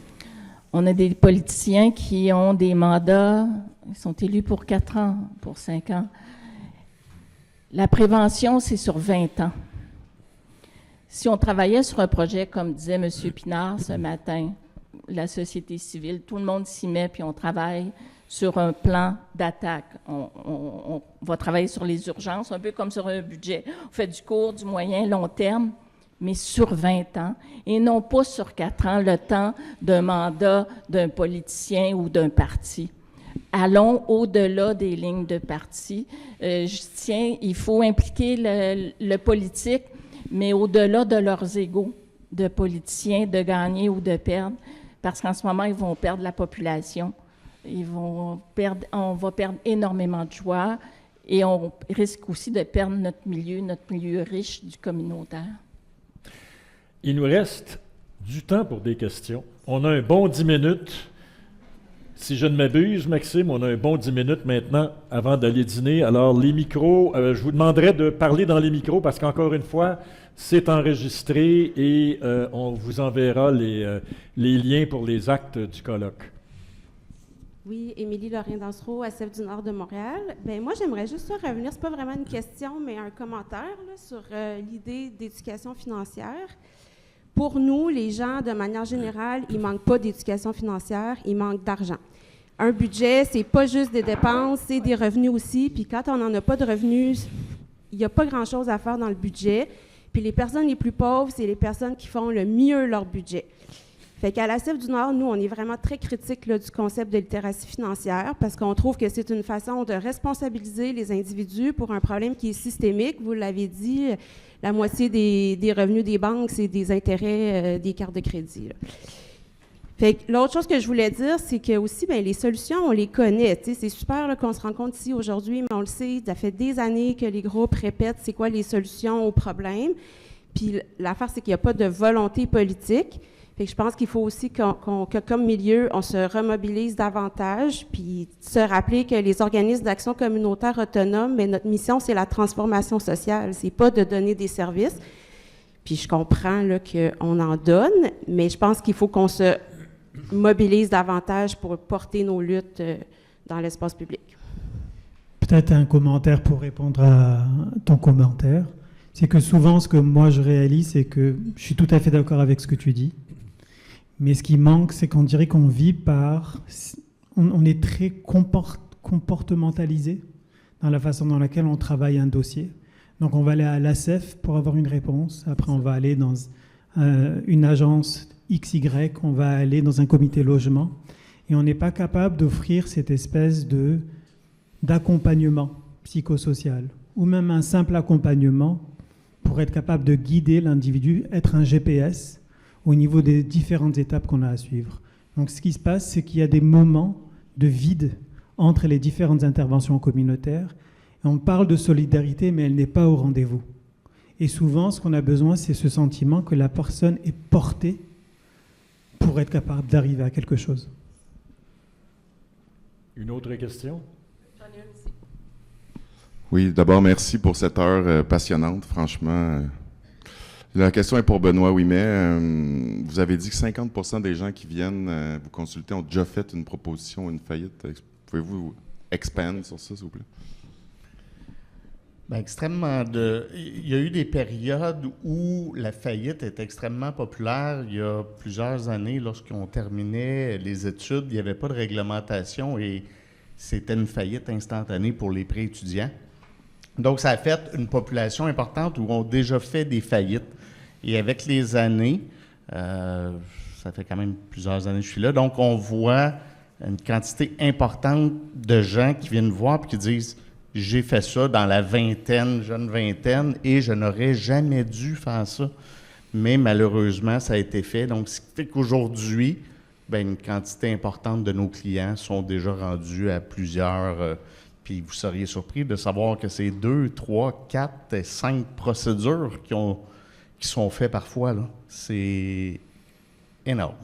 On a des politiciens qui ont des mandats, ils sont élus pour 4 ans, pour 5 ans. La prévention, c'est sur 20 ans. Si on travaillait sur un projet, comme disait M. Pinard ce matin, la société civile, tout le monde s'y met, puis on travaille sur un plan d'attaque. On va travailler sur les urgences, un peu comme sur un budget. On fait du court, du moyen, long terme, mais sur 20 ans, et non pas sur 4 ans, le temps d'un mandat d'un politicien ou d'un parti. Allons au-delà des lignes de parti. Il faut impliquer le politique, mais au-delà de leurs égos de politiciens, de gagner ou de perdre, parce qu'en ce moment, ils vont perdre la population. On va perdre énormément de joueurs, et on risque aussi de perdre notre milieu riche du communautaire. Il nous reste du temps pour des questions. On a un bon 10 minutes. Si je ne m'abuse, Maxime, on a un bon 10 minutes maintenant avant d'aller dîner. Alors, les micros, je vous demanderai de parler dans les micros parce qu'encore une fois, c'est enregistré et on vous enverra les liens pour les actes du colloque. Oui, Émilie Lorrain-Dansereau, ACF du Nord de Montréal. Bien, moi, j'aimerais juste revenir, c'est pas vraiment une question, mais un commentaire là, sur l'idée d'éducation financière. Pour nous, les gens, de manière générale, il ne manque pas d'éducation financière, il manque d'argent. Un budget, c'est pas juste des dépenses, c'est des revenus aussi. Puis quand on n'en a pas de revenus, il n'y a pas grand-chose à faire dans le budget. Puis les personnes les plus pauvres, c'est les personnes qui font le mieux leur budget. Fait qu'à l'ACF du Nord, nous, on est vraiment très critiques là, du concept de littératie financière parce qu'on trouve que c'est une façon de responsabiliser les individus pour un problème qui est systémique. Vous l'avez dit, la moitié des revenus des banques, c'est des intérêts des cartes de crédit. Là. Fait que l'autre chose que je voulais dire, c'est que aussi, bien, les solutions, on les connaît. C'est super là, qu'on se rencontre ici aujourd'hui, mais on le sait, ça fait des années que les groupes répètent c'est quoi les solutions aux problèmes. Puis l'affaire, c'est qu'il n'y a pas de volonté politique. Fait que je pense qu'il faut aussi que comme milieu, on se remobilise davantage, puis se rappeler que les organismes d'action communautaire autonomes, mais notre mission, c'est la transformation sociale. C'est pas de donner des services. Puis je comprends là, qu'on en donne, mais je pense qu'il faut qu'on se mobilise davantage pour porter nos luttes dans l'espace public. Peut-être un commentaire pour répondre à ton commentaire. C'est que souvent, ce que moi je réalise, c'est que je suis tout à fait d'accord avec ce que tu dis, mais ce qui manque, c'est qu'on dirait qu'on vit par... On est très comportementalisé dans la façon dans laquelle on travaille un dossier. Donc on va aller à l'ASEF pour avoir une réponse, après on va aller dans une agence XY, on va aller dans un comité logement, et on n'est pas capable d'offrir cette espèce d'accompagnement psychosocial, ou même un simple accompagnement pour être capable de guider l'individu, être un GPS au niveau des différentes étapes qu'on a à suivre. Donc ce qui se passe, c'est qu'il y a des moments de vide entre les différentes interventions communautaires. Et on parle de solidarité, mais elle n'est pas au rendez-vous. Et souvent, ce qu'on a besoin, c'est ce sentiment que la personne est portée pour être capable d'arriver à quelque chose. Une autre question? Oui, d'abord, merci pour cette heure passionnante, franchement. La question est pour Benoît Ouimet. Vous avez dit que 50% des gens qui viennent vous consulter ont déjà fait une proposition ou une faillite. Pouvez-vous expand sur ça, s'il vous plaît? Bien, il y a eu des périodes où la faillite est extrêmement populaire. Il y a plusieurs années, lorsqu'on terminait les études, il n'y avait pas de réglementation et c'était une faillite instantanée pour les prêts étudiants. Donc, ça a fait une population importante où on a déjà fait des faillites. Et avec les années, ça fait quand même plusieurs années que je suis là, donc on voit une quantité importante de gens qui viennent voir et qui disent « J'ai fait ça dans la jeune vingtaine, et je n'aurais jamais dû faire ça. » Mais malheureusement, ça a été fait. Donc, ce qui fait qu'aujourd'hui, une quantité importante de nos clients sont déjà rendus à plusieurs... puis vous seriez surpris de savoir que c'est 2, 3, 4 et 5 procédures qui sont faites parfois, là. C'est énorme.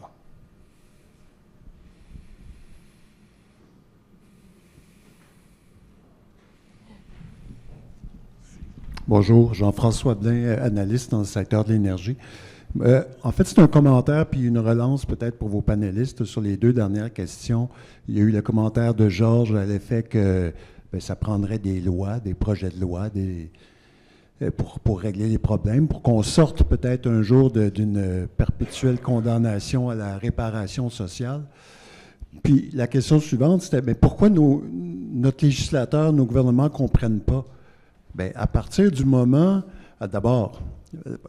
Bonjour, Jean-François Blain, analyste dans le secteur de l'énergie. En fait, c'est un commentaire puis une relance peut-être pour vos panélistes sur les deux dernières questions. Il y a eu le commentaire de Georges à l'effet que ça prendrait des lois, des projets de loi pour régler les problèmes, pour qu'on sorte peut-être un jour d'une perpétuelle condamnation à la réparation sociale. Puis la question suivante, c'était pourquoi notre législateur, nos gouvernements ne comprennent pas? Bien, à partir du moment, d'abord,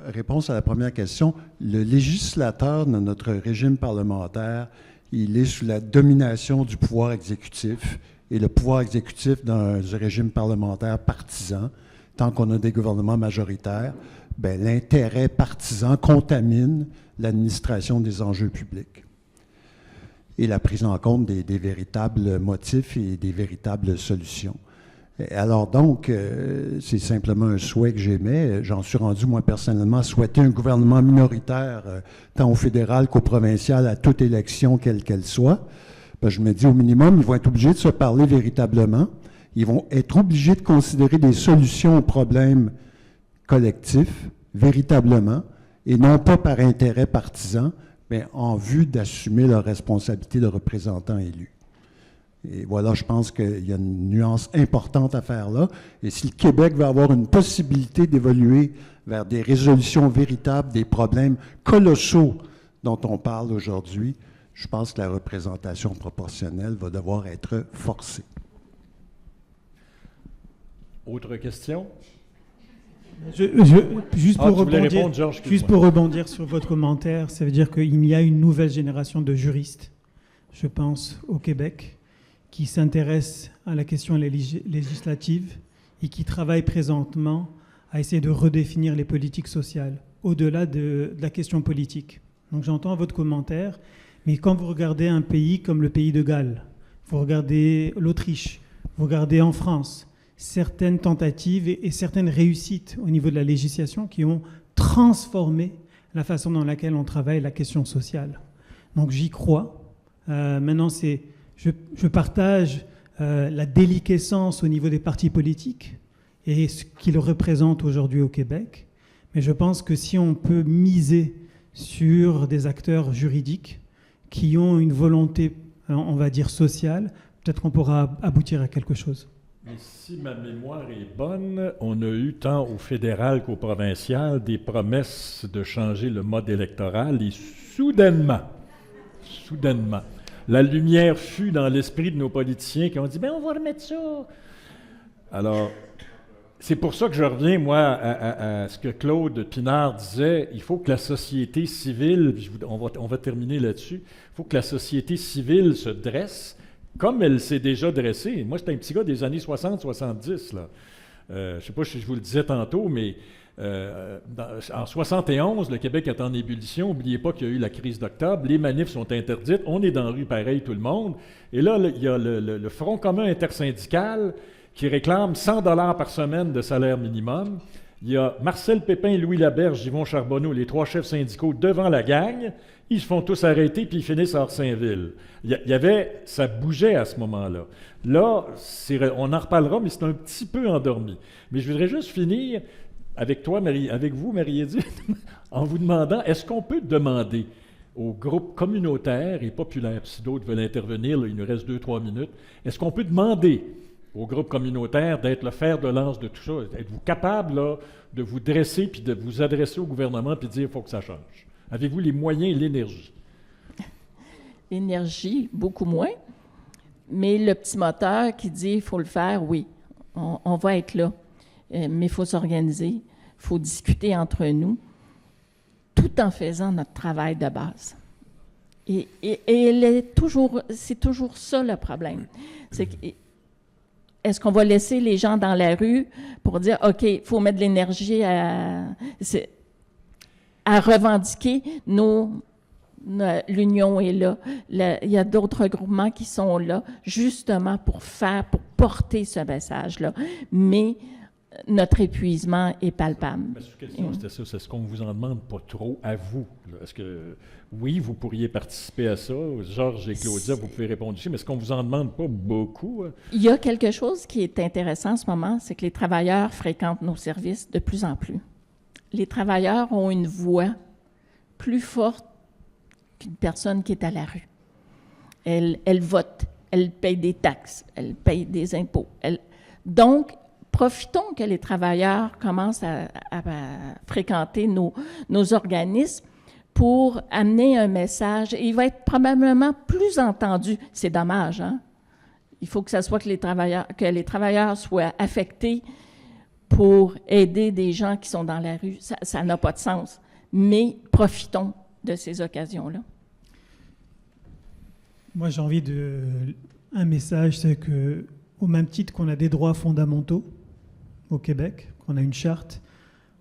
réponse à la première question, le législateur de notre régime parlementaire, il est sous la domination du pouvoir exécutif, et le pouvoir exécutif dans un régime parlementaire partisan, tant qu'on a des gouvernements majoritaires, bien, l'intérêt partisan contamine l'administration des enjeux publics et la prise en compte des véritables motifs et des véritables solutions. Alors donc, c'est simplement un souhait que j'émets. J'en suis rendu, moi, personnellement, à souhaiter un gouvernement minoritaire, tant au fédéral qu'au provincial, à toute élection, quelle qu'elle soit. Ben, je me dis, au minimum, ils vont être obligés de se parler véritablement. Ils vont être obligés de considérer des solutions aux problèmes collectifs, véritablement, et non pas par intérêt partisan, mais en vue d'assumer leur responsabilité de représentants élus. Et voilà, je pense qu'il y a une nuance importante à faire là. Et si le Québec veut avoir une possibilité d'évoluer vers des résolutions véritables des problèmes colossaux dont on parle aujourd'hui, je pense que la représentation proportionnelle va devoir être forcée. Autre question? Juste pour rebondir sur votre commentaire, ça veut dire qu'il y a une nouvelle génération de juristes, je pense, au Québec, qui s'intéressent à la question législative et qui travaillent présentement à essayer de redéfinir les politiques sociales, au-delà de la question politique. Donc j'entends votre commentaire, mais quand vous regardez un pays comme le pays de Galles, vous regardez l'Autriche, vous regardez en France, certaines tentatives et certaines réussites au niveau de la législation qui ont transformé la façon dans laquelle on travaille la question sociale. Donc j'y crois. Maintenant, je partage la déliquescence au niveau des partis politiques et ce qu'ils représentent aujourd'hui au Québec. Mais je pense que si on peut miser sur des acteurs juridiques qui ont une volonté, on va dire, sociale, peut-être qu'on pourra aboutir à quelque chose. Mais si ma mémoire est bonne, on a eu tant au fédéral qu'au provincial des promesses de changer le mode électoral et soudainement, la lumière fut dans l'esprit de nos politiciens qui ont dit « ben on va remettre ça ». Alors, c'est pour ça que je reviens, moi, à ce que Claude Pinard disait, il faut que la société civile, on va terminer là-dessus, il faut que la société civile se dresse comme elle s'est déjà dressée. Moi, j'étais un petit gars des années 60-70, là. Je ne sais pas si je vous le disais tantôt, mais en 71, le Québec est en ébullition. N'oubliez pas qu'il y a eu la crise d'octobre. Les manifs sont interdites. On est dans la rue pareil, tout le monde. Et là, il y a le Front commun intersyndical qui réclame 100 $ par semaine de salaire minimum. Il y a Marcel Pépin et Louis Laberge, Yvon Charbonneau, les 3 chefs syndicaux devant la gang. Ils se font tous arrêter, puis ils finissent à Orsainville. Ça bougeait à ce moment-là. Là, on en reparlera, mais c'est un petit peu endormi. Mais je voudrais juste finir avec vous, Marie-Édith, en vous demandant, est-ce qu'on peut demander aux groupes communautaires et populaires, si d'autres veulent intervenir, là, il nous reste 2-3 minutes, est-ce qu'on peut demander aux groupes communautaires d'être le fer de lance de tout ça? Êtes-vous capable là, de vous dresser puis de vous adresser au gouvernement puis de dire qu'il faut que ça change? Avez-vous les moyens et l'énergie? L'énergie, beaucoup moins. Mais le petit moteur qui dit qu'il faut le faire, oui, on va être là. Mais il faut s'organiser, il faut discuter entre nous, tout en faisant notre travail de base. Et c'est toujours ça le problème. C'est que, est-ce qu'on va laisser les gens dans la rue pour dire, OK, il faut mettre de l'énergie à revendiquer l'union est là. Il y a d'autres groupements qui sont là, justement pour porter ce message-là. Mais notre épuisement est palpable. Ma question, c'était ça. C'est ce qu'on vous en demande pas trop à vous. Est-ce que, oui, vous pourriez participer à ça? Georges et Claudia, vous pouvez répondre aussi, mais est-ce qu'on vous en demande pas beaucoup? Il y a quelque chose qui est intéressant en ce moment, c'est que les travailleurs fréquentent nos services de plus en plus. Les travailleurs ont une voix plus forte qu'une personne qui est à la rue. Elle vote, elle paye des taxes, elle paye des impôts. Donc, profitons que les travailleurs commencent à fréquenter nos organismes pour amener un message. Et il va être probablement plus entendu. C'est dommage, hein? Il faut que ça soit que les travailleurs soient affectés pour aider des gens qui sont dans la rue. Ça n'a pas de sens. Mais profitons de ces occasions-là. Moi, j'ai envie un message, c'est que, au même titre qu'on a des droits fondamentaux au Québec, qu'on a une charte,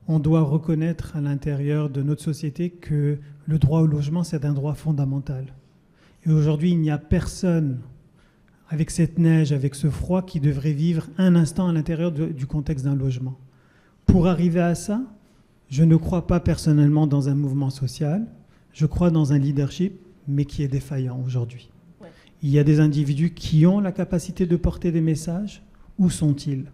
on doit reconnaître à l'intérieur de notre société que le droit au logement, c'est un droit fondamental. Et aujourd'hui, il n'y a personne, avec cette neige, avec ce froid, qui devrait vivre un instant à l'intérieur du contexte d'un logement. Pour arriver à ça, je ne crois pas personnellement dans un mouvement social, je crois dans un leadership, mais qui est défaillant aujourd'hui. Ouais. Il y a des individus qui ont la capacité de porter des messages. Où sont-ils?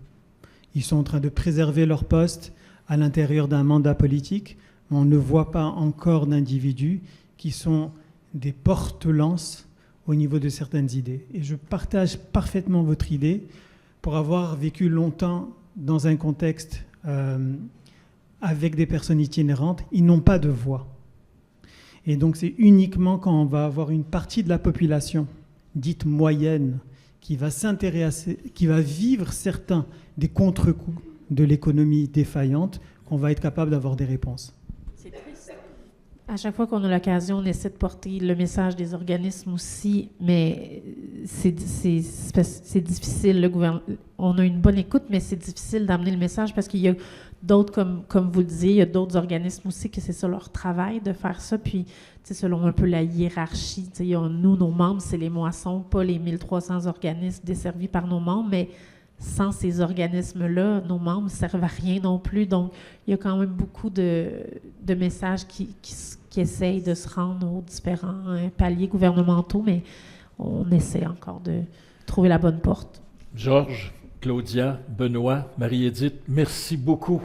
Ils sont en train de préserver leur poste à l'intérieur d'un mandat politique, mais on ne voit pas encore d'individus qui sont des porte-lances au niveau de certaines idées. Et je partage parfaitement votre idée. Pour avoir vécu longtemps dans un contexte avec des personnes itinérantes, ils n'ont pas de voix. Et donc c'est uniquement quand on va avoir une partie de la population dite moyenne qui va s'intéresser, qui va vivre certains des contre-coups de l'économie défaillante, qu'on va être capable d'avoir des réponses. C'est triste. À chaque fois qu'on a l'occasion, on essaie de porter le message des organismes aussi, mais c'est difficile. On a une bonne écoute, mais c'est difficile d'amener le message parce qu'il y a d'autres, comme vous le disiez, il y a d'autres organismes aussi que c'est ça leur travail de faire ça. Puis, selon un peu la hiérarchie, nous, nos membres, c'est les moissons, pas les 1300 organismes desservis par nos membres, mais sans ces organismes-là, nos membres ne servent à rien non plus. Donc, il y a quand même beaucoup de messages qui essayent de se rendre aux différents paliers gouvernementaux, mais on essaie encore de trouver la bonne porte. Georges, Claudia, Benoît, Marie-Édith, merci beaucoup.